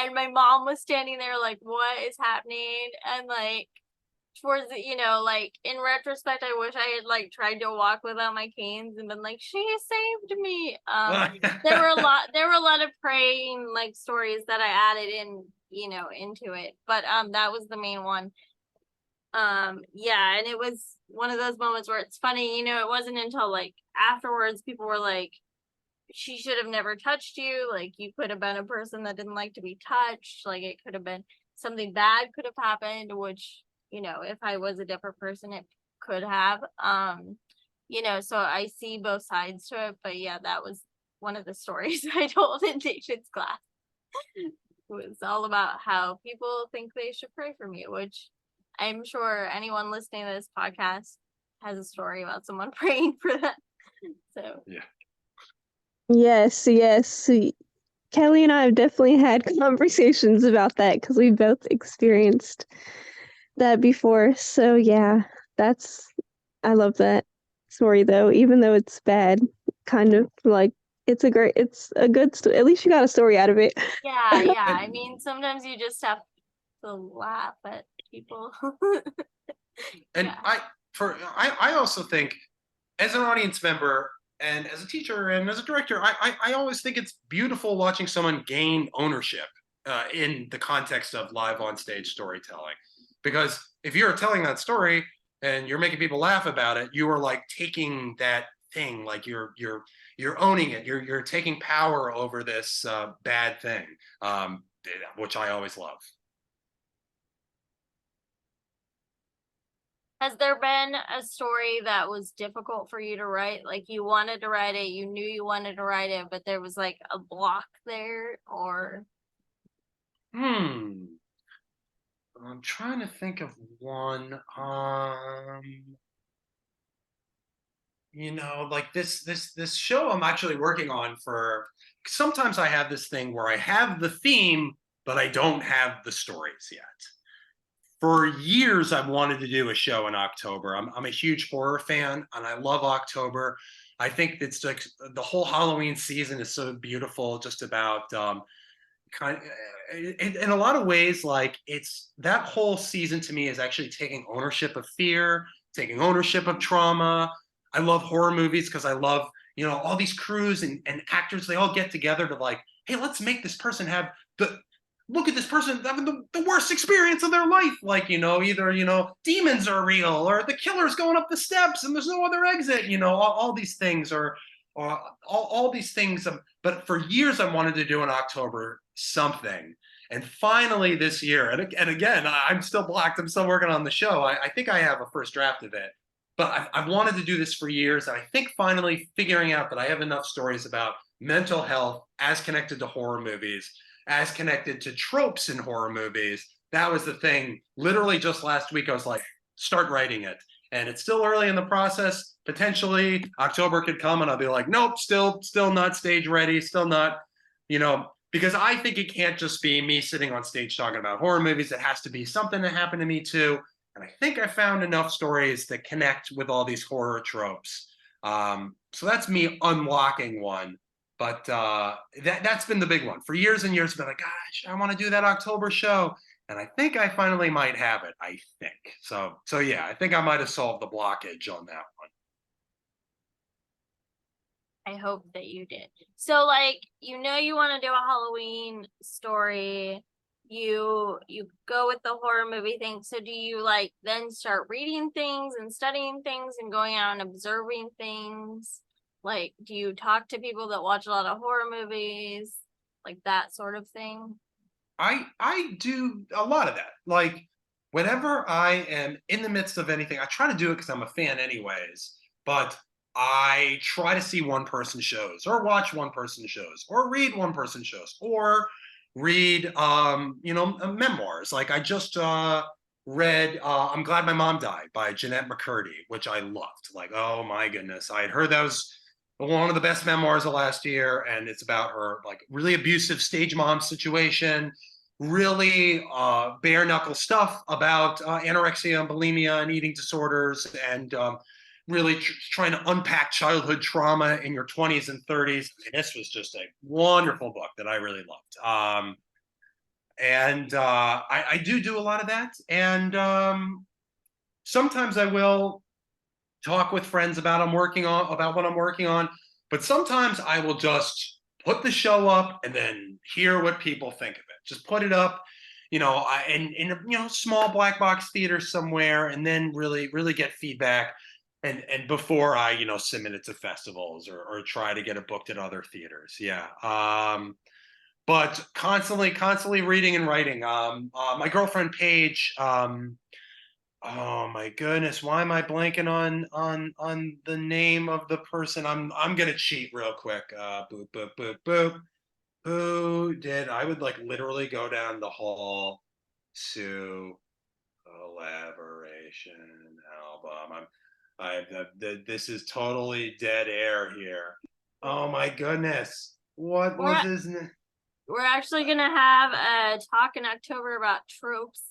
Speaker 1: And my mom was standing there like, what is happening? And like towards the, like in retrospect, I wish I had like tried to walk without my canes and been like, she saved me. There were a lot of praying like stories that I added in, into it. But that was the main one. Yeah, and it was one of those moments where it's funny, it wasn't until like afterwards people were like, she should have never touched you. Like, you could have been a person that didn't like to be touched. Like, it could have been something bad could have happened, which, if I was a different person, it could have. So I see both sides to it. But yeah, that was one of the stories I told in David's class. It was all about how people think they should pray for me, which I'm sure anyone listening to this podcast has a story about someone praying for them. So
Speaker 3: yes. Kelly and I have definitely had conversations about that because we both experienced that before. So yeah, that's I love that story though, even though it's bad, kind of like it's a good story. At least you got a story out of it.
Speaker 1: Yeah, yeah. I mean, sometimes you just have to laugh at people.
Speaker 2: And
Speaker 1: Yeah.
Speaker 2: I also think as an audience member and as a teacher and as a director, I always think it's beautiful watching someone gain ownership in the context of live on stage storytelling. Because if you're telling that story and you're making people laugh about it, you are like taking that thing, like you're owning it. You're taking power over this bad thing, which I always love.
Speaker 1: Has there been a story that was difficult for you to write? Like you wanted to write it, you knew you wanted to write it, but there was like a block there, or
Speaker 2: Hmm. I'm trying to think of one. Like this show I'm actually working on for. Sometimes I have this thing where I have the theme, but I don't have the stories yet. For years, I've wanted to do a show in October. I'm a huge horror fan, and I love October. I think it's like the whole Halloween season is so beautiful, just about kind of, in a lot of ways, like it's that whole season to me is actually taking ownership of fear, taking ownership of trauma. I love horror movies because I love, all these crews and actors, they all get together to like, hey, let's make this person have the look at this person having the worst experience of their life. Like, either, demons are real or the killer's going up the steps and there's no other exit, all these things or all these things. But for years, I wanted to do in October something. And finally this year, and again, I'm still blocked. I'm still working on the show. I think I have a first draft of it, but I've wanted to do this for years. And I think finally figuring out that I have enough stories about mental health as connected to horror movies, as connected to tropes in horror movies. That was the thing. Literally just last week, I was like, start writing it. And it's still early in the process. Potentially October could come and I'll be like, nope, still not stage ready, still not, because I think it can't just be me sitting on stage talking about horror movies. It has to be something that happened to me too. And I think I found enough stories that connect with all these horror tropes. So that's me unlocking one. But that's been the big one. For years and years, I've been like, gosh, I want to do that October show. And I think I finally might have it, I think. So yeah, I think I might have solved the blockage on that one.
Speaker 1: I hope that you did. So like, you want to do a Halloween story. You go with the horror movie thing. So do you like then start reading things and studying things and going out and observing things? Like, do you talk to people that watch a lot of horror movies? Like that sort of thing?
Speaker 2: I do a lot of that. Like whenever I am in the midst of anything, I try to do it because I'm a fan anyways. But I try to see one person shows or watch one person shows or read one person shows or read memoirs. Like I just read I'm Glad My Mom Died by Jeanette McCurdy, which I loved. Like, oh my goodness. I had heard that was one of the best memoirs of last year, and it's about her like really abusive stage mom situation, really bare knuckle stuff about anorexia and bulimia and eating disorders, and really trying to unpack childhood trauma in your 20s and 30s. And this was just a wonderful book that I really loved. And I do a lot of that. And sometimes I will talk with friends about what I'm working on, but sometimes I will just put the show up and then hear what people think of it. Just put it up, in small black box theater somewhere, and then really get feedback. And before I submit it to festivals or try to get it booked at other theaters, yeah. But constantly reading and writing. My girlfriend Paige. Oh my goodness, why am I blanking on the name of the person? I'm gonna cheat real quick. Boop boop boop boop. Who did I would like literally go down the hall to collaboration album. This is totally dead air here. Oh my goodness. What was
Speaker 1: Or
Speaker 2: his name?
Speaker 1: we're actually gonna have a talk in October about tropes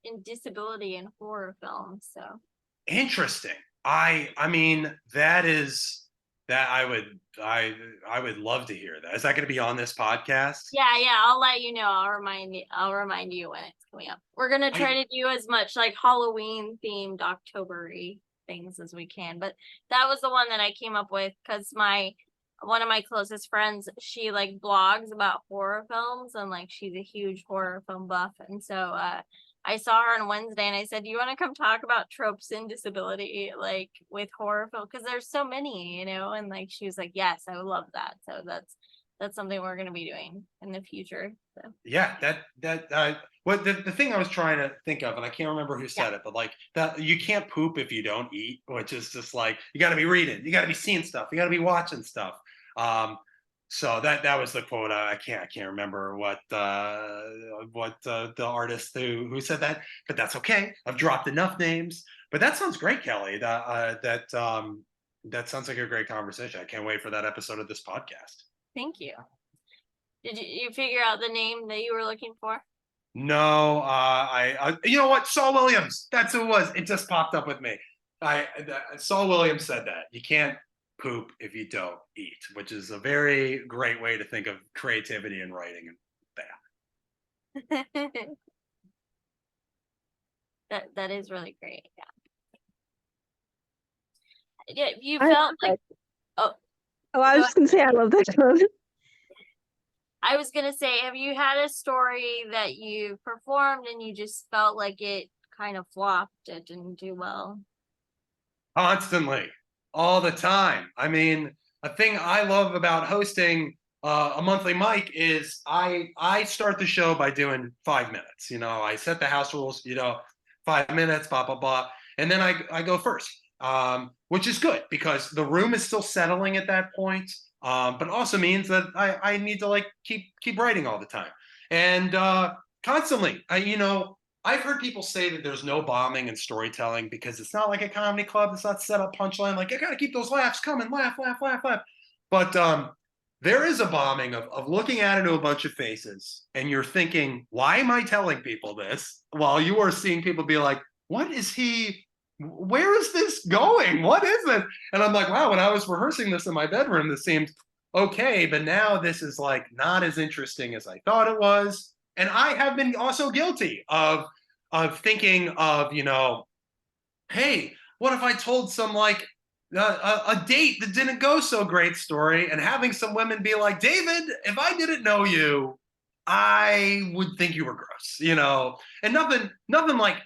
Speaker 1: in disability and horror films. So
Speaker 2: Interesting. I mean, that I would love to hear that. Is that going to be on this podcast?
Speaker 1: yeah, I'll let you know. I'll remind you when it's coming up. We're gonna try to do as much like Halloween themed October-y things as we can. But that was the one that I came up with because one of my closest friends, she like blogs about horror films and like she's a huge horror film buff. And so I saw her on Wednesday and I said, "Do you want to come talk about tropes in disability, like with horror film? Because there's so many, And like she was like, "Yes, I would love that." So that's something we're gonna be doing in the future. So.
Speaker 2: Yeah, what the thing I was trying to think of, and I can't remember who said it, but like that you can't poop if you don't eat, which is just like you got to be reading, you got to be seeing stuff, you got to be watching stuff. So that was the quote. I can't remember what the artist who said that, but that's okay. I've dropped enough names, but that sounds great, Kelly. That sounds like a great conversation. I can't wait for that episode of this podcast.
Speaker 1: Thank you. Did you figure out the name that you were looking for?
Speaker 2: No, I you know what? Saul Williams. That's who it was. It just popped up with me. Saul Williams said that you can't poop if you don't eat, which is a very great way to think of creativity and writing and that.
Speaker 1: That is really great. Yeah. You
Speaker 3: I
Speaker 1: felt like
Speaker 3: I was just gonna say I love that one.
Speaker 1: I was gonna say, have you had a story that you performed and you just felt like it kind of flopped, it didn't do well?
Speaker 2: Constantly, all the time. I mean, a thing I love about hosting a monthly mic is I start the show by doing 5 minutes. I set the house rules. 5 minutes, blah blah blah, and then I go first, which is good because the room is still settling at that point. But also means that I need to like keep writing all the time and constantly. I've heard people say that there's no bombing in storytelling because it's not like a comedy club. It's not set up punchline. Like you got to keep those laughs coming, laugh. But there is a bombing of looking at into a bunch of faces and you're thinking, why am I telling people this? While you are seeing people be like, what is he? Where is this going? What is it? And I'm like, wow, when I was rehearsing this in my bedroom, this seemed okay, but now this is like not as interesting as I thought it was. And I have been also guilty of thinking of, hey, what if I told some like a date that didn't go so great story and having some women be like, David, if I didn't know you, I would think you were gross, and nothing like,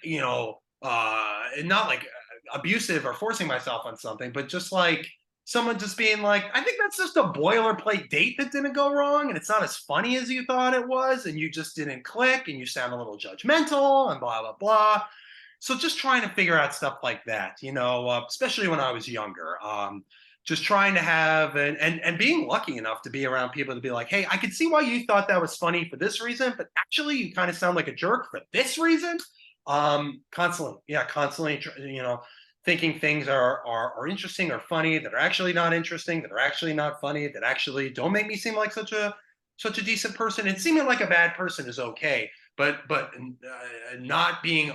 Speaker 2: not like abusive or forcing myself on something, but just like someone just being like, I think that's just a boilerplate date that didn't go wrong, and it's not as funny as you thought it was, and you just didn't click, and you sound a little judgmental, and blah blah blah. So just trying to figure out stuff like that, especially when I was younger. Just trying to have and being lucky enough to be around people to be like, hey, I could see why you thought that was funny for this reason, but actually you kind of sound like a jerk for this reason. Constantly, thinking things are interesting or funny that are actually not interesting, that are actually not funny, that actually don't make me seem like such a decent person. And seeming like a bad person is okay, but not being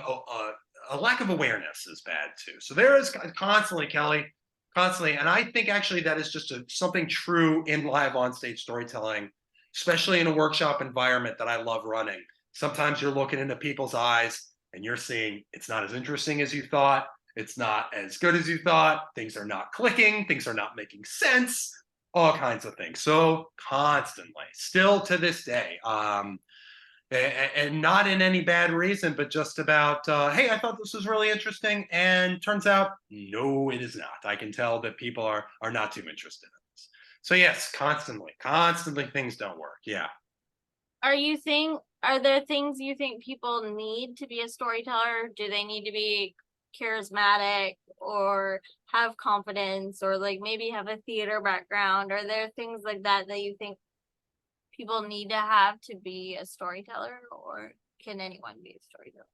Speaker 2: a lack of awareness is bad too. So there is constantly, Kelly, and I think actually that is just something true in live on stage storytelling, especially in a workshop environment that I love running. Sometimes you're looking into people's eyes and you're seeing it's not as interesting as you thought. It's not as good as you thought. Things are not clicking. Things are not making sense. All kinds of things. So constantly, still to this day, and not in any bad reason, but just about, hey, I thought this was really interesting. And turns out, no, it is not. I can tell that people are not too interested in this. So yes, constantly things don't work. Yeah.
Speaker 1: Are there things you think people need to be a storyteller? Do they need to be charismatic or have confidence or like maybe have a theater background? Are there things like that you think people need to have to be a storyteller, or can anyone be a storyteller?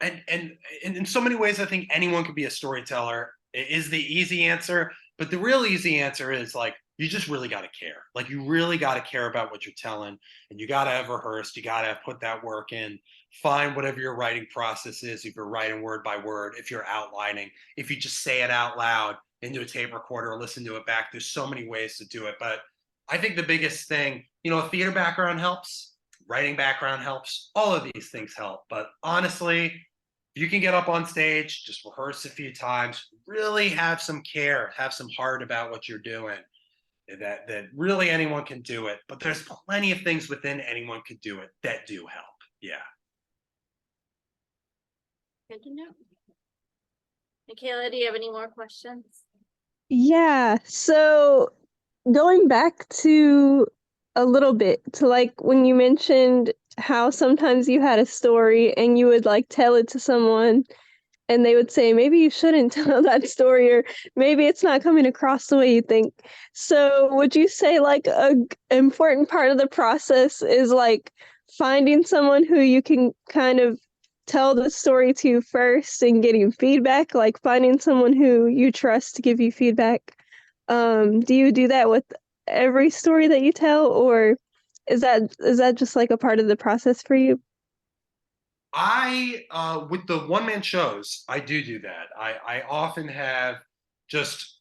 Speaker 2: And in so many ways, I think anyone could be a storyteller is the easy answer. But the real easy answer is like, you just really got to care. Like, you really got to care about what you're telling, and you got to have rehearsed. You got to have put that work in. Find whatever your writing process is. If you're writing word by word, if you're outlining, if you just say it out loud into a tape recorder or listen to it back, there's so many ways to do it. But I think the biggest thing, a theater background helps, writing background helps, all of these things help. But honestly, you can get up on stage, just rehearse a few times, really have some care, have some heart about what you're doing. That really anyone can do it, but there's plenty of things within anyone can do it that do help. Yeah.
Speaker 1: Good to know. Michaela, do you have any more questions?
Speaker 3: Yeah, so going back to a little bit to like when you mentioned how sometimes you had a story and you would like tell it to someone and they would say, maybe you shouldn't tell that story, or maybe it's not coming across the way you think. So would you say like a important part of the process is like finding someone who you can kind of tell the story to first and getting feedback, like finding someone who you trust to give you feedback? Do you do that with every story that you tell, or is that just like a part of the process for you?
Speaker 2: With the one-man shows, I do that. I often have just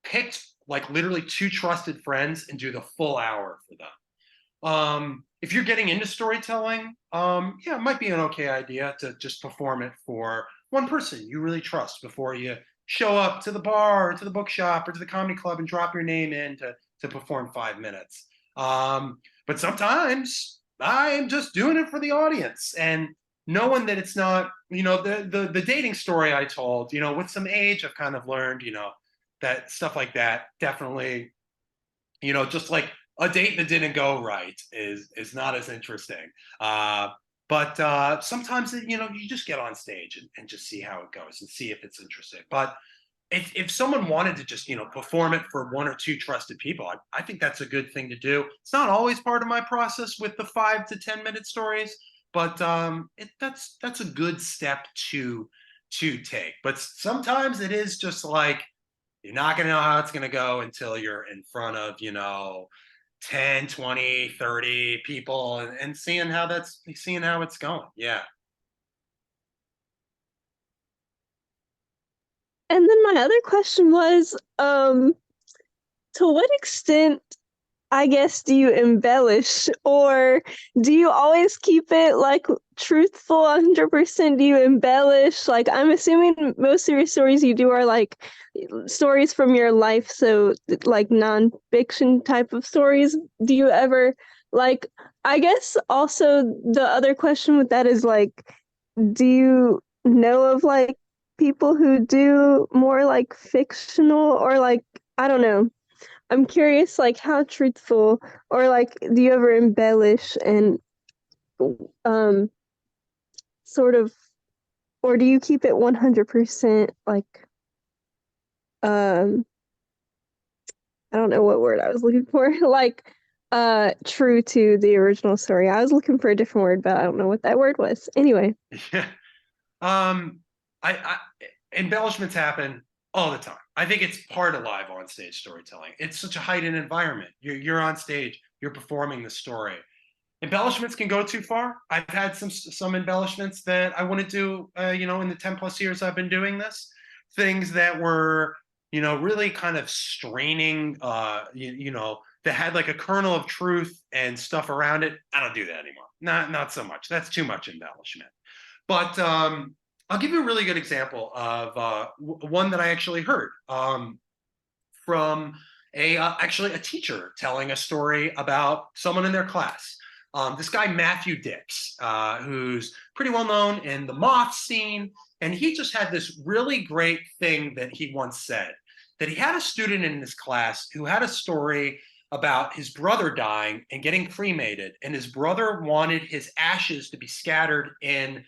Speaker 2: picked like literally two trusted friends and do the full hour for them. If you're getting into storytelling, yeah, it might be an okay idea to just perform it for one person you really trust before you show up to the bar or to the bookshop or to the comedy club and drop your name in to perform 5 minutes. But sometimes I'm just doing it for the audience and knowing that it's not, the dating story I told, with some age, I've kind of learned, that stuff like that definitely, just like a date that didn't go right is not as interesting. But sometimes, you just get on stage and just see how it goes and see if it's interesting. But if someone wanted to just, perform it for one or two trusted people, I think that's a good thing to do. It's not always part of my process with the 5 to 10 minute stories, but that's a good step to take. But sometimes it is just like, you're not going to know how it's going to go until you're in front of, 10, 20, 30 people and seeing how it's going. Yeah.
Speaker 3: And then my other question was, to what extent, I guess, do you embellish, or do you always keep it like truthful 100%? Do you embellish? Like, I'm assuming most of your stories you do are like stories from your life, so like nonfiction type of stories. Do you ever like, I guess also the other question with that is like, do you know of like people who do more like fictional, or like, I don't know. I'm curious, like, how truthful, or like, do you ever embellish and um sort of, or do you keep it 100% like um I don't know what word I was looking for, like true to the original story. I was looking for a different word, but I don't know what that word was. Anyway.
Speaker 2: Yeah. Um, I embellishments happen all the time. I think it's part of live on stage storytelling. It's such a heightened environment. You're on stage, you're performing the story. Embellishments can go too far. I've had some embellishments that I wouldn't do, in the 10 plus years I've been doing this. Things that were, really kind of straining, that had like a kernel of truth and stuff around it. I don't do that anymore. Not so much. That's too much embellishment. But I'll give you a really good example of one that I actually heard from actually a teacher telling a story about someone in their class. This guy, Matthew Dix, who's pretty well known in the moth scene. And he just had this really great thing that he once said, that he had a student in his class who had a story about his brother dying and getting cremated. And his brother wanted his ashes to be scattered in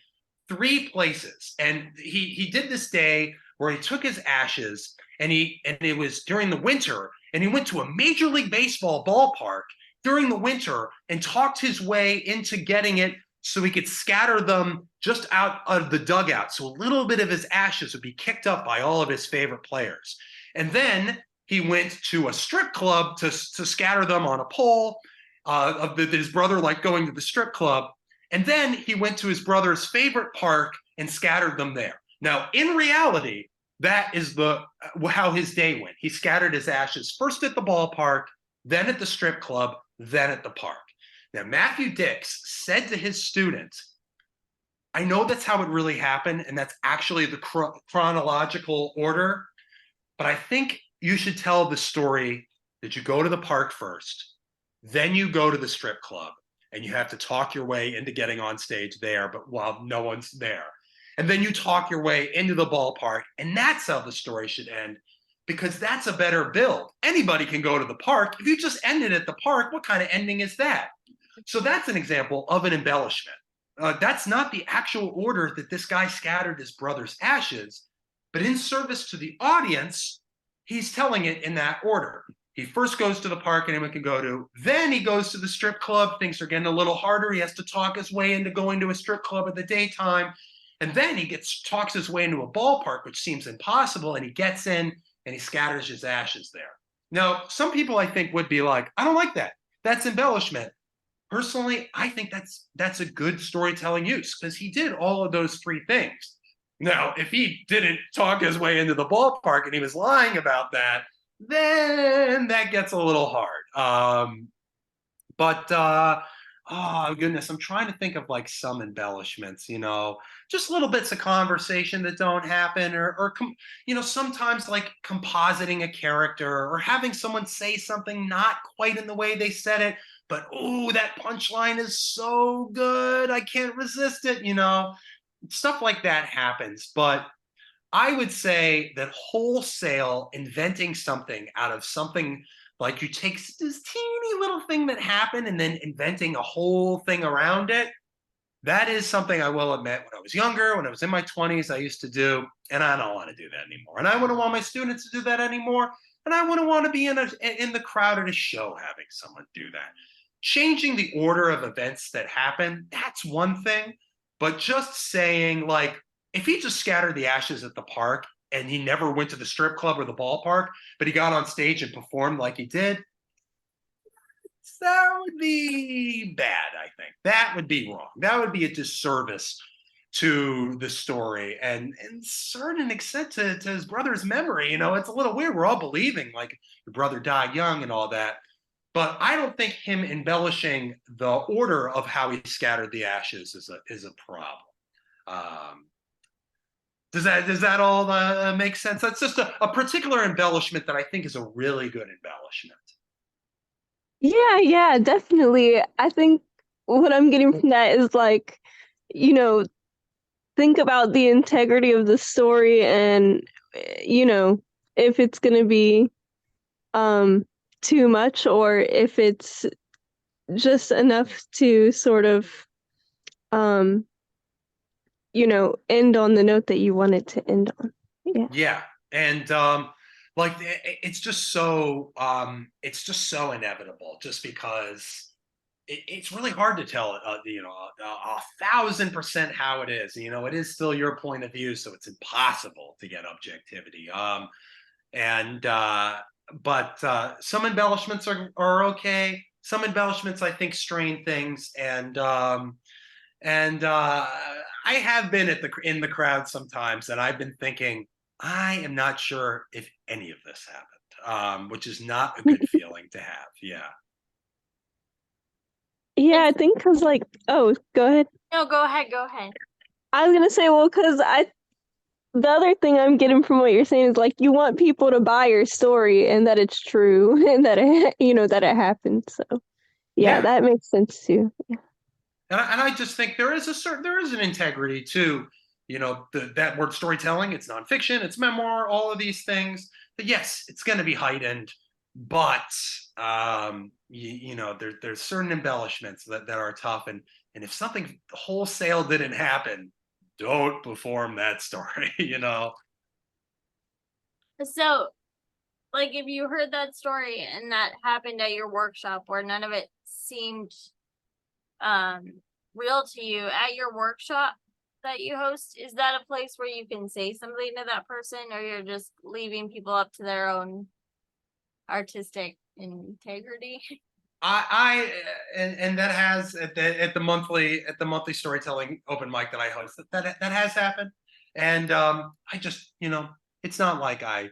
Speaker 2: 3 places. And he did this day where he took his ashes and it was during the winter, and he went to a Major League Baseball ballpark during the winter and talked his way into getting it so he could scatter them just out of the dugout. So a little bit of his ashes would be kicked up by all of his favorite players. And then he went to a strip club to scatter them on a pole of his brother, like going to the strip club. And then he went to his brother's favorite park and scattered them there. Now, in reality, that is how his day went. He scattered his ashes first at the ballpark, then at the strip club, then at the park. Now, Matthew Dix said to his students, I know that's how it really happened, and that's actually the chronological order, but I think you should tell the story that you go to the park first, then you go to the strip club, and you have to talk your way into getting on stage there, but while no one's there. And then you talk your way into the ballpark, and that's how the story should end, because that's a better build. Anybody can go to the park. If you just ended at the park, what kind of ending is that? So that's an example of an embellishment. That's not the actual order that this guy scattered his brother's ashes, but in service to the audience, he's telling it in that order. He first goes to the park anyone can go to, then he goes to the strip club. Things are getting a little harder. He has to talk his way into going to a strip club in the daytime. And then he talks his way into a ballpark, which seems impossible, and he gets in and he scatters his ashes there. Now, some people I think would be like, I don't like that. That's embellishment. Personally, I think that's a good storytelling use, because he did all of those three things. Now, if he didn't talk his way into the ballpark and he was lying about that, then that gets a little hard. Oh goodness, I'm trying to think of like some embellishments, just little bits of conversation that don't happen, or sometimes like compositing a character or having someone say something not quite in the way they said it, but oh, that punchline is so good, I can't resist it, stuff like that happens. But I would say that wholesale inventing something out of something, like you take this teeny little thing that happened and then inventing a whole thing around it, that is something I will admit when I was younger, when I was in my 20s, I used to do, and I don't want to do that anymore. And I wouldn't want my students to do that anymore. And I wouldn't want to be in the crowd at a show having someone do that. Changing the order of events that happen, that's one thing. But just saying, like, if he just scattered the ashes at the park and he never went to the strip club or the ballpark, but he got on stage and performed like he did, that would be bad, I think. That would be wrong. That would be a disservice to the story, and in certain extent to his brother's memory. It's a little weird. We're all believing like your brother died young and all that. But I don't think him embellishing the order of how he scattered the ashes is a problem. Does that all make sense? That's just a particular embellishment that I think is a really good embellishment.
Speaker 3: Yeah, definitely. I think what I'm getting from that is like, think about the integrity of the story, and if it's going to be too much, or if it's just enough to sort of end on the note that you want it to end on.
Speaker 2: Yeah. And like it's just so inevitable, just because it's really hard to tell 1,000% how it is. It is still your point of view, so it's impossible to get objectivity. But some embellishments are okay. Some embellishments I think strain things, and I have been in the crowd sometimes, and I've been thinking, I am not sure if any of this happened, which is not a good feeling to have. Yeah.
Speaker 3: Yeah, I think because oh, go ahead.
Speaker 1: No, go ahead.
Speaker 3: I was gonna say, well, because the other thing I'm getting from what you're saying is like you want people to buy your story and that it's true and that that it happened. So yeah, that makes sense too. Yeah.
Speaker 2: And I just think there is an integrity to, that word storytelling. It's nonfiction, it's memoir, all of these things. But yes, it's going to be heightened, but there's certain embellishments that are tough. And if something wholesale didn't happen, don't perform that story.
Speaker 1: So, like, if you heard that story and that happened at your workshop where none of it seemed real to you at your workshop that you host, is that a place where you can say something to that person, or you're just leaving people up to their own artistic integrity.
Speaker 2: And that has at the monthly storytelling open mic that I host, that has happened. And I just, it's not like I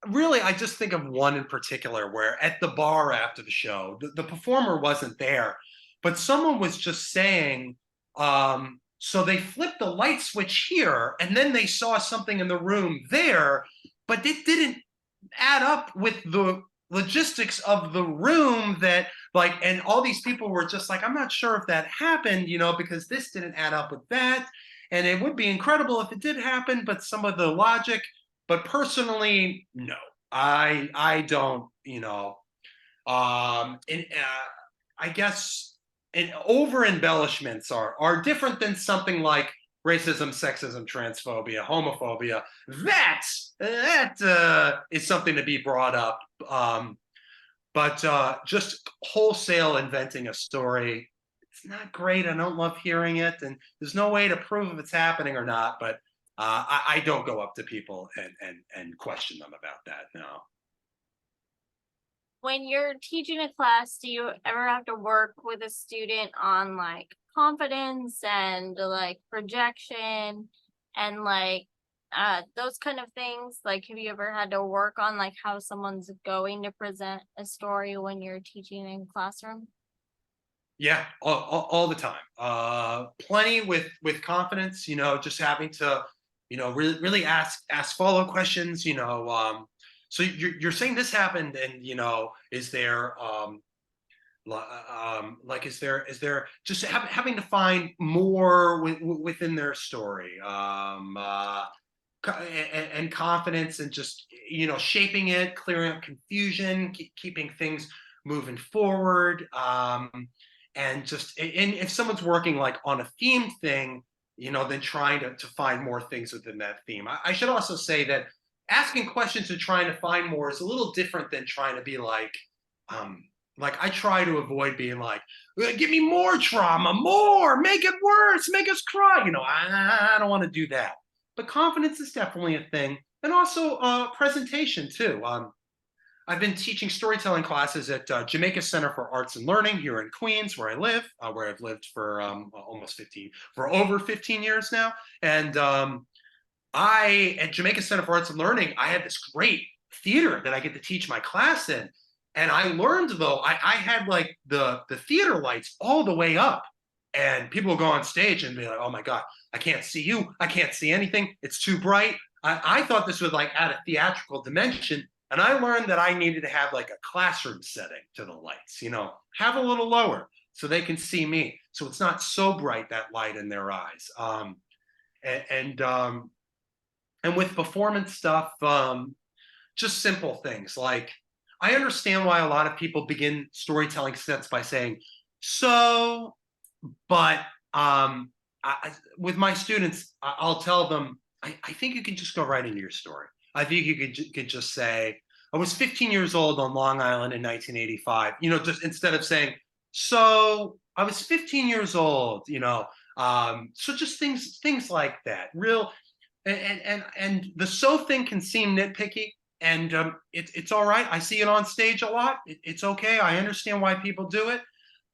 Speaker 2: really, I just think of one in particular where at the bar after the show, the performer wasn't there, but someone was just saying, so they flipped the light switch here, and then they saw something in the room there, but it didn't add up with the logistics of the room, that like, and all these people were just like, I'm not sure if that happened, because this didn't add up with that. And it would be incredible if it did happen, but some of the logic, but personally, no, I don't, and I guess, and over embellishments are different than something like racism, sexism, transphobia, homophobia. That is something to be brought up. But just wholesale inventing a story, it's not great. I don't love hearing it, and there's no way to prove if it's happening or not. But I don't go up to people and question them about that. No.
Speaker 1: When you're teaching a class, do you ever have to work with a student on like confidence and like projection and like those kind of things? Like, have you ever had to work on like how someone's going to present a story when you're teaching in classroom?
Speaker 2: Yeah, all the time. Plenty with confidence, just having to, really ask follow questions, so you're saying this happened, and is there like, is there just having to find more within their story, and confidence, and just shaping it, clearing up confusion, keeping things moving forward, and just, and if someone's working like on a themed thing, then trying to find more things within that theme. I should also say that asking questions and trying to find more is a little different than trying to be like I try to avoid being like, give me more trauma, more, make it worse, make us cry. I don't want to do that. But confidence is definitely a thing, and also presentation too. I've been teaching storytelling classes at Jamaica Center for Arts and Learning here in Queens, where I live, where I've lived for over 15 years now. And at Jamaica Center for Arts and Learning, I had this great theater that I get to teach my class in. And I learned, though, I had like the theater lights all the way up, and people would go on stage and be like, oh my God, I can't see you. I can't see anything. It's too bright. I thought this would like add a theatrical dimension. And I learned that I needed to have like a classroom setting to the lights, have a little lower so they can see me. So it's not so bright, that light in their eyes. And with performance stuff, just simple things like, I understand why a lot of people begin storytelling sets by saying, so, but with my students, I'll tell them, I think you can just go right into your story. I think you could just say, I was 15 years old on Long Island in 1985, just instead of saying, so I was 15 years old, so just things like that, real. And the so thing can seem nitpicky, and it's all right. I see it on stage a lot. It's okay. I understand why people do it,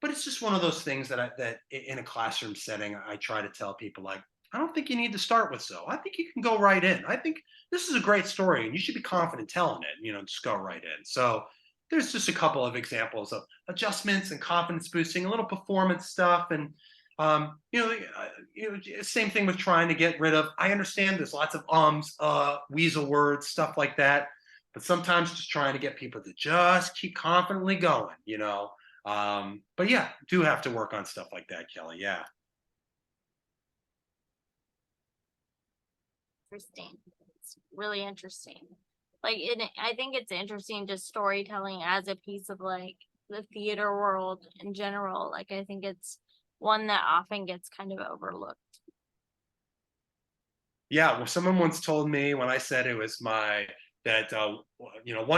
Speaker 2: but it's just one of those things that in a classroom setting, I try to tell people, like, I don't think you need to start with so. I think you can go right in. I think this is a great story, and you should be confident telling it. Just go right in. So there's just a couple of examples of adjustments and confidence boosting, a little performance stuff, and same thing with trying to get rid of. I understand there's lots of weasel words, stuff like that, but sometimes just trying to get people to just keep confidently going. But yeah, do have to work on stuff like that, Kelly. Yeah.
Speaker 1: Interesting. It's really interesting. Like, I think it's interesting just storytelling as a piece of like the theater world in general. Like, I think it's one that often gets kind of overlooked.
Speaker 2: Yeah, well, someone once told me when I said it was one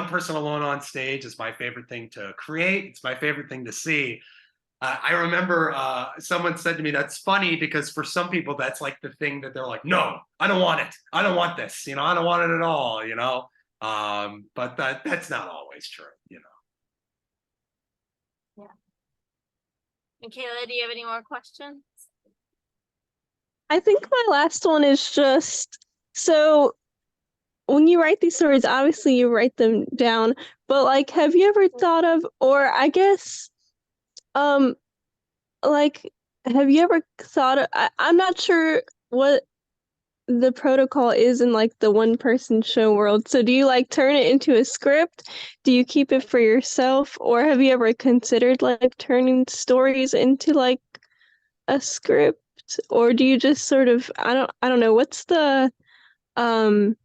Speaker 2: person alone on stage is my favorite thing to create. It's my favorite thing to see. I remember someone said to me, that's funny because for some people, that's like the thing that they're like, no, I don't want it. I don't want this. I don't want it at all. But that's not always true, you know.
Speaker 1: Michaela, do you have any more questions?
Speaker 3: I think my last one is just so when you write these stories, obviously you write them down, but like, have you ever thought of, or I guess, um, like, have you ever thought of, I'm not sure what the protocol is in like the one person show world. So do you like turn it into a script? Do you keep it for yourself? Or have you ever considered like turning stories into like a script? Or do you just sort of, I don't know, what's the um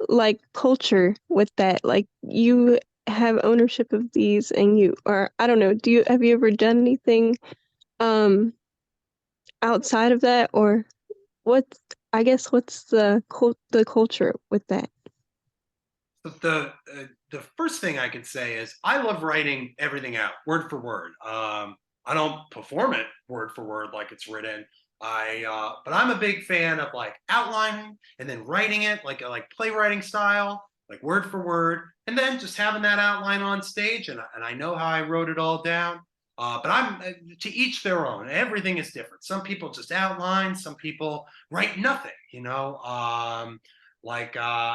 Speaker 3: like culture with that? Like you have ownership of these and you, or I don't know, have you ever done anything um outside of that, or what's, I guess, what's the culture with that?
Speaker 2: But the first thing I could say is I love writing everything out word for word. I don't perform it word for word like it's written. But I'm a big fan of like outlining and then writing it like playwriting style, like word for word, and then just having that outline on stage. And I know how I wrote it all down. But I'm to each their own. Everything is different. Some people just outline. Some people write nothing. You know, I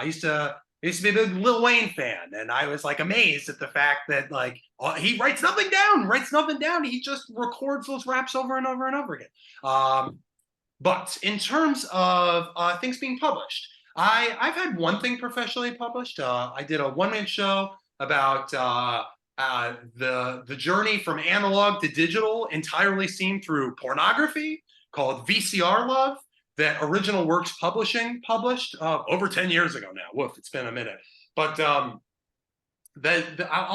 Speaker 2: used to be a big Lil Wayne fan, and I was like amazed at the fact that like he writes nothing down. He just records those raps over and over and over again. But in terms of things being published, I've had one thing professionally published. I did a one-man show about the journey from analog to digital, entirely seen through pornography, called VCR Love. That Original Works Publishing published over 10 years ago now. Woof, it's been a minute. But I'll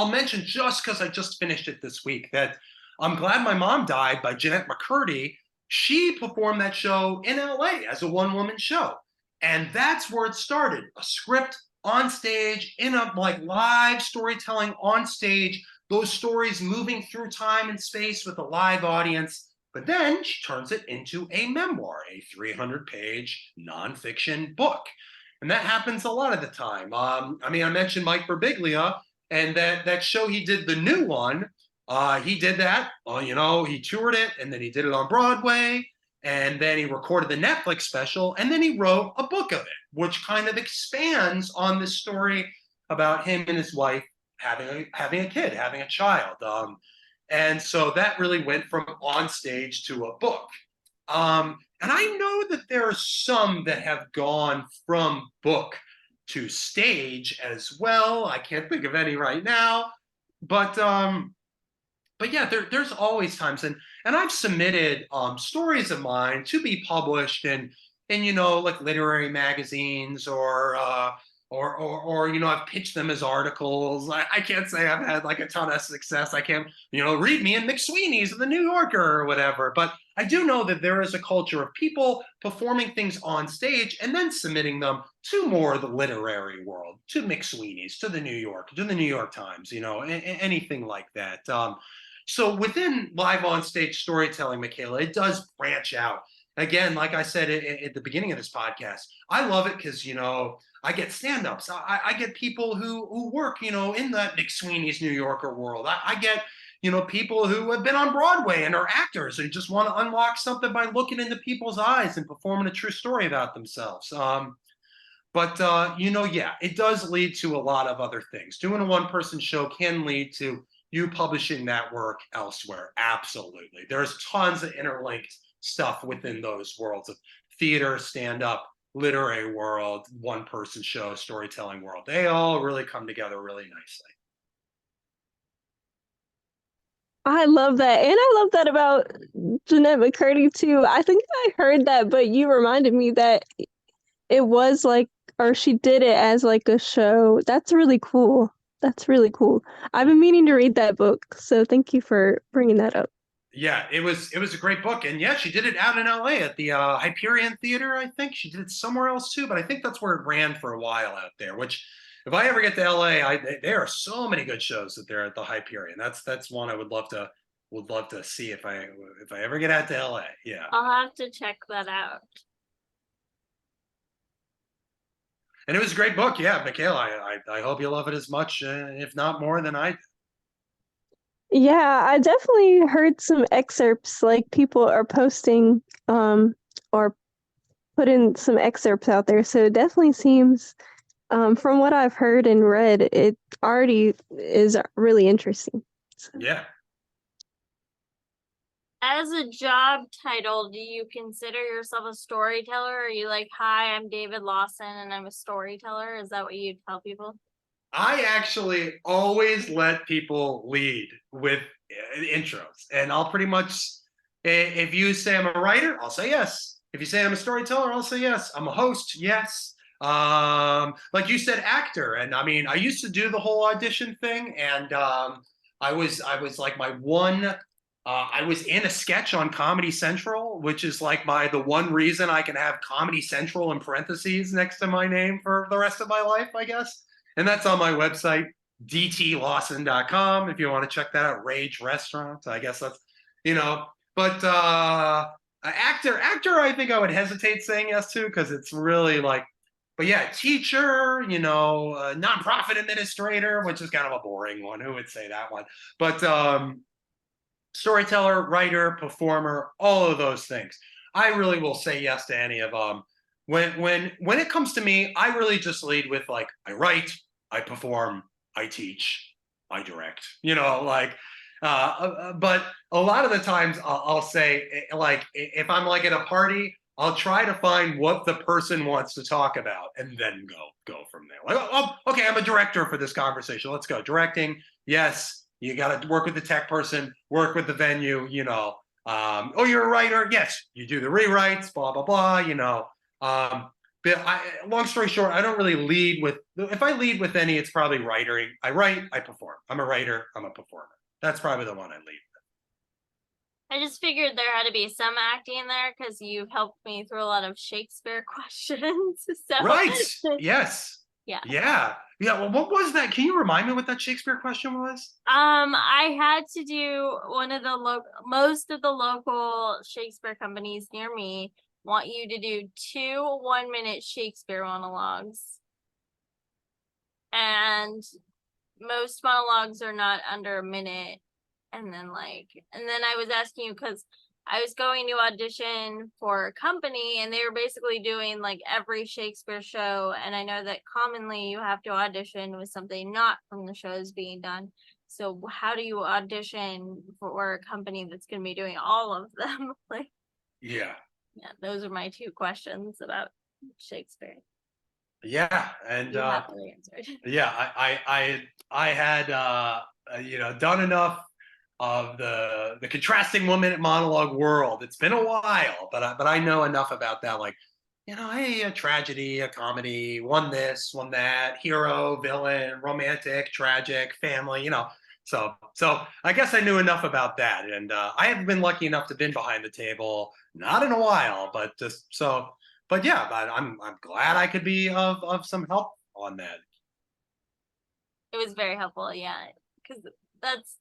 Speaker 2: mention, just because I just finished it this week, that I'm Glad My Mom Died by Jeanette McCurdy. She performed that show in LA as a one-woman show. And that's where it started. A script on stage, in a like live storytelling on stage, those stories moving through time and space with a live audience. But then she turns it into a memoir, a 300-page nonfiction book. And that happens a lot of the time. I mean, I mentioned Mike Birbiglia, and that show he did, the new one. He did that. You know, he toured it, and then he did it on Broadway, and then he recorded the Netflix special, and then he wrote a book of it, which kind of expands on this story about him and his wife having a kid, having a child. And so that really went from on stage to a book. And I know that there are some that have gone from book to stage as well. I can't think of any right now, but yeah, there's always times, and I've submitted stories of mine to be published in you know, like literary magazines, or you know, I've pitched them as articles. I can't say I've had like a ton of success. I can't, you know, read me in McSweeney's or the New Yorker or whatever. But I do know that there is a culture of people performing things on stage and then submitting them to more of the literary world, to McSweeney's, to the New York, to the New York Times, you know, anything like that. So within live on stage storytelling, Michaela, it does branch out. Again, like I said at the beginning of this podcast, I love it because, you know, I get stand-ups. I get people who work, you know, in that McSweeney's New Yorker world. I get, you know, people who have been on Broadway and are actors and just want to unlock something by looking into people's eyes and performing a true story about themselves. But you know, yeah, it does lead to a lot of other things. Doing a one-person show can lead to you publishing that work elsewhere. Absolutely. There's tons of interlinked stuff within those worlds of theater, stand-up, literary world, one-person show, storytelling world. They all really come together really nicely.
Speaker 3: I love that. And I love that about Jeanette McCurdy too. I think I heard that, but you reminded me that it was like, or she did it as like a show. That's really cool. That's really cool. I've been meaning to read that book, so thank you for bringing that up.
Speaker 2: Yeah, it was a great book, and yeah, she did it out in LA at the Hyperion Theater. I think she did it somewhere else too, but I think that's where it ran for a while out there. Which, if I ever get to LA, there are so many good shows that they're at the Hyperion. That's one I would love to see if I ever get out to LA. Yeah.
Speaker 1: I'll have to check that out.
Speaker 2: And it was a great book. Yeah, Michaela, I hope you love it as much, if not more than I did.
Speaker 3: Yeah, I definitely heard some excerpts, like people are posting or putting some excerpts out there. So it definitely seems, from what I've heard and read, it already is really interesting. So.
Speaker 2: Yeah.
Speaker 1: As a job title, do you consider yourself a storyteller? Or are you like, hi, I'm David Lawson and I'm a storyteller? Is that what you tell people?
Speaker 2: I actually always let people lead with intros, and I'll pretty much, if you say I'm a writer, I'll say yes. If you say I'm a storyteller, I'll say yes. I'm a host, yes. Like you said, actor, and I mean, I used to do the whole audition thing, and I was like my one. I was in a sketch on Comedy Central, which is like the one reason I can have Comedy Central in parentheses next to my name for the rest of my life, I guess. And that's on my website, dtlawson.com. If you want to check that out, Rage Restaurant. I guess that's, but actor, I think I would hesitate saying yes to, because it's really like, but yeah, teacher, nonprofit administrator, which is kind of a boring one. Who would say that one? But storyteller, writer, performer, all of those things. I really will say yes to any of them. When it comes to me, I really just lead with like, I write, I perform, I teach, I direct. But a lot of the times I'll say, like, if I'm like at a party, I'll try to find what the person wants to talk about and then go from there. Like, oh, okay, I'm a director for this conversation. Let's go. Directing, yes. You got to work with the tech person, work with the venue, oh, you're a writer. Yes, you do the rewrites, blah, blah, blah, but long story short, I don't really lead with, if I lead with any, it's probably writing. I write, I perform. I'm a writer, I'm a performer. That's probably the one I lead.
Speaker 1: I just figured there had to be some acting in there because you've helped me through a lot of Shakespeare questions. So
Speaker 2: Right. Yes.
Speaker 1: Yeah.
Speaker 2: Yeah. Well, what was that? Can you remind me what that Shakespeare question was?
Speaker 1: I had to do one of the most of the local Shakespeare companies near me want you to do 2 1-minute Shakespeare monologues. And most monologues are not under a minute. And then I was asking you because I was going to audition for a company and they were basically doing like every Shakespeare show. And I know that commonly you have to audition with something not from the shows being done. So how do you audition for a company that's going to be doing all of them?
Speaker 2: Yeah,
Speaker 1: those are my 2 questions about Shakespeare.
Speaker 2: Yeah. And
Speaker 1: you happily answered.
Speaker 2: Yeah, I had done enough of the contrasting 1-minute monologue world. It's been a while, but I know enough about that. Like, hey, a tragedy, a comedy, one this, one that, hero, villain, romantic, tragic, family. So I guess I knew enough about that, and I haven't been lucky enough to been behind the table, not in a while, but just so. But yeah, but I'm glad I could be of some help on that.
Speaker 1: It was very helpful, yeah, because that's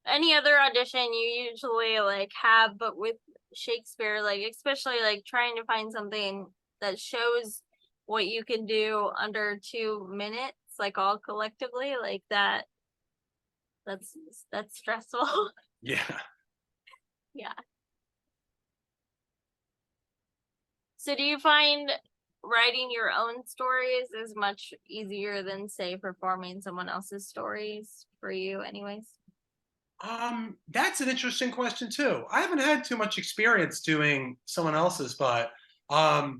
Speaker 1: any other audition you usually like have, but with Shakespeare, like especially like trying to find something that shows what you can do under 2 minutes, like all collectively, like that's stressful.
Speaker 2: Yeah.
Speaker 1: Yeah. So do you find writing your own stories is much easier than say performing someone else's stories for you anyways?
Speaker 2: That's an interesting question too. I haven't had too much experience doing someone else's, but I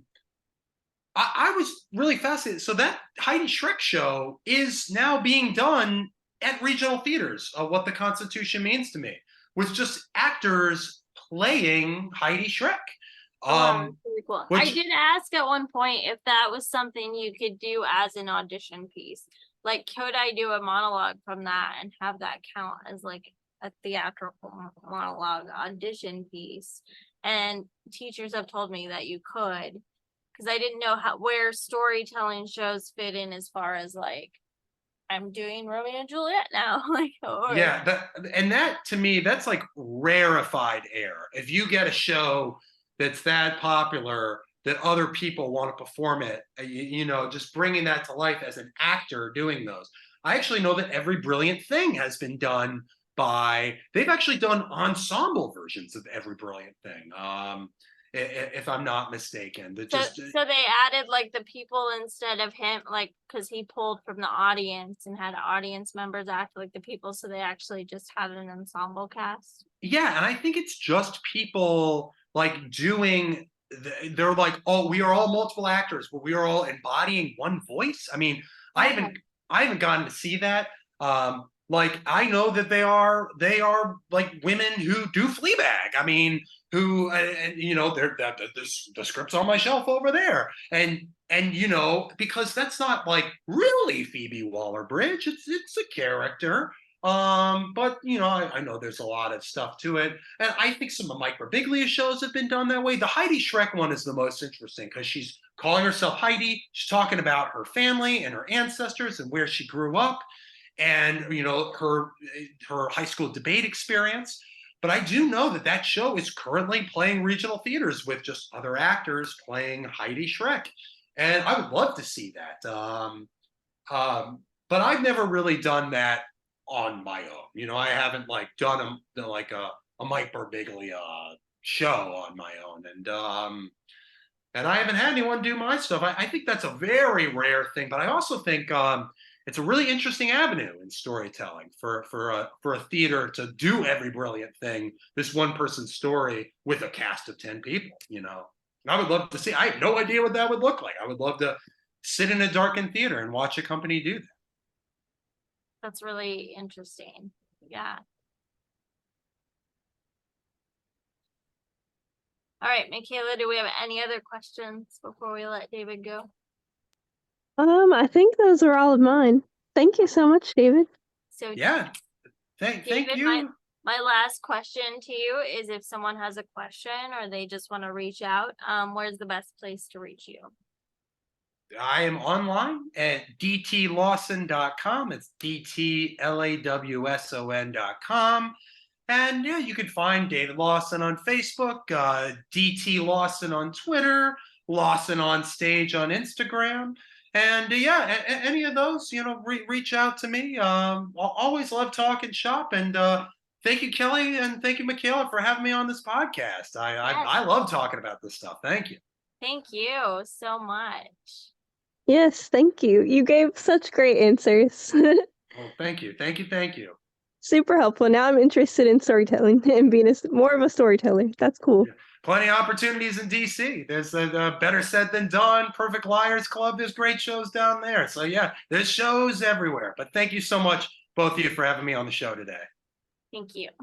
Speaker 2: was really fascinated. So that Heidi Schreck show is now being done at regional theaters. What the Constitution Means to Me, with just actors playing Heidi Schreck.
Speaker 1: Pretty cool. I did ask at one point if that was something you could do as an audition piece. Like, could I do a monologue from that and have that count as like a theatrical monologue audition piece? And teachers have told me that you could, because I didn't know where storytelling shows fit in as far as like, I'm doing Romeo and Juliet now.
Speaker 2: Yeah, that to me, that's like rarefied air. If you get a show that's that popular that other people want to perform it. You know, just bringing that to life as an actor doing those. I actually know that Every Brilliant Thing has been done by, they've actually done ensemble versions of Every Brilliant Thing. If I'm not mistaken, that
Speaker 1: So,
Speaker 2: just
Speaker 1: so they added like the people instead of him, like, because he pulled from the audience and had audience members act like the people. So they actually just had an ensemble cast.
Speaker 2: yeah, and I think it's just people like doing. They're like, oh, we are all multiple actors, but we are all embodying one voice. I mean, I
Speaker 1: Okay.
Speaker 2: haven't, I haven't gotten to see that. Like I know that they are like women who do Fleabag. I mean, who you know, they're the script's on my shelf over there, and you know, because that's not like really Phoebe Waller-Bridge. It's a character. But you know, I know there's a lot of stuff to it, and I think some of Mike Birbiglia's shows have been done that way. The Heidi Schreck one is the most interesting because she's calling herself Heidi. She's talking about her family and her ancestors and where she grew up, and you know her high school debate experience. But I do know that that show is currently playing regional theaters with just other actors playing Heidi Schreck, and I would love to see that. But I've never really done that on my own. You know, I haven't like done like a Mike Birbiglia show on my own, and I haven't had anyone do my stuff. I think that's a very rare thing, but I also think it's a really interesting avenue in storytelling for a theater to do Every Brilliant Thing, this one person story with a cast of 10 people. You know, and I would love to see. I have no idea what that would look like. I would love to sit in a darkened theater and watch a company do that.
Speaker 1: That's really interesting. Yeah. All right, Michaela, do we have any other questions before we let David go?
Speaker 3: I think those are all of mine. Thank you so much, David.
Speaker 1: So
Speaker 2: Yeah. Thank
Speaker 1: David,
Speaker 2: you.
Speaker 1: my last question to you is if someone has a question or they just want to reach out, where's the best place to reach you?
Speaker 2: I am online at dtlawson.com. It's dtlawson.com. And yeah, you can find David Lawson on Facebook, DT Lawson on Twitter, Lawson on Stage on Instagram. And yeah, any of those, you know, reach out to me. I'll always love talking shop. And thank you, Kelly, and thank you, Michaela, for having me on this podcast. I love talking about this stuff. Thank you.
Speaker 1: Thank you so much.
Speaker 3: Yes, thank you. You gave such great answers.
Speaker 2: Well, thank you. Thank you. Thank you.
Speaker 3: Super helpful. Now I'm interested in storytelling and being more of a storyteller. That's cool.
Speaker 2: Yeah. Plenty of opportunities in DC. There's a Better Said Than Done, Perfect Liars Club. There's great shows down there. So yeah, there's shows everywhere. But thank you so much, both of you, for having me on the show today.
Speaker 1: Thank you.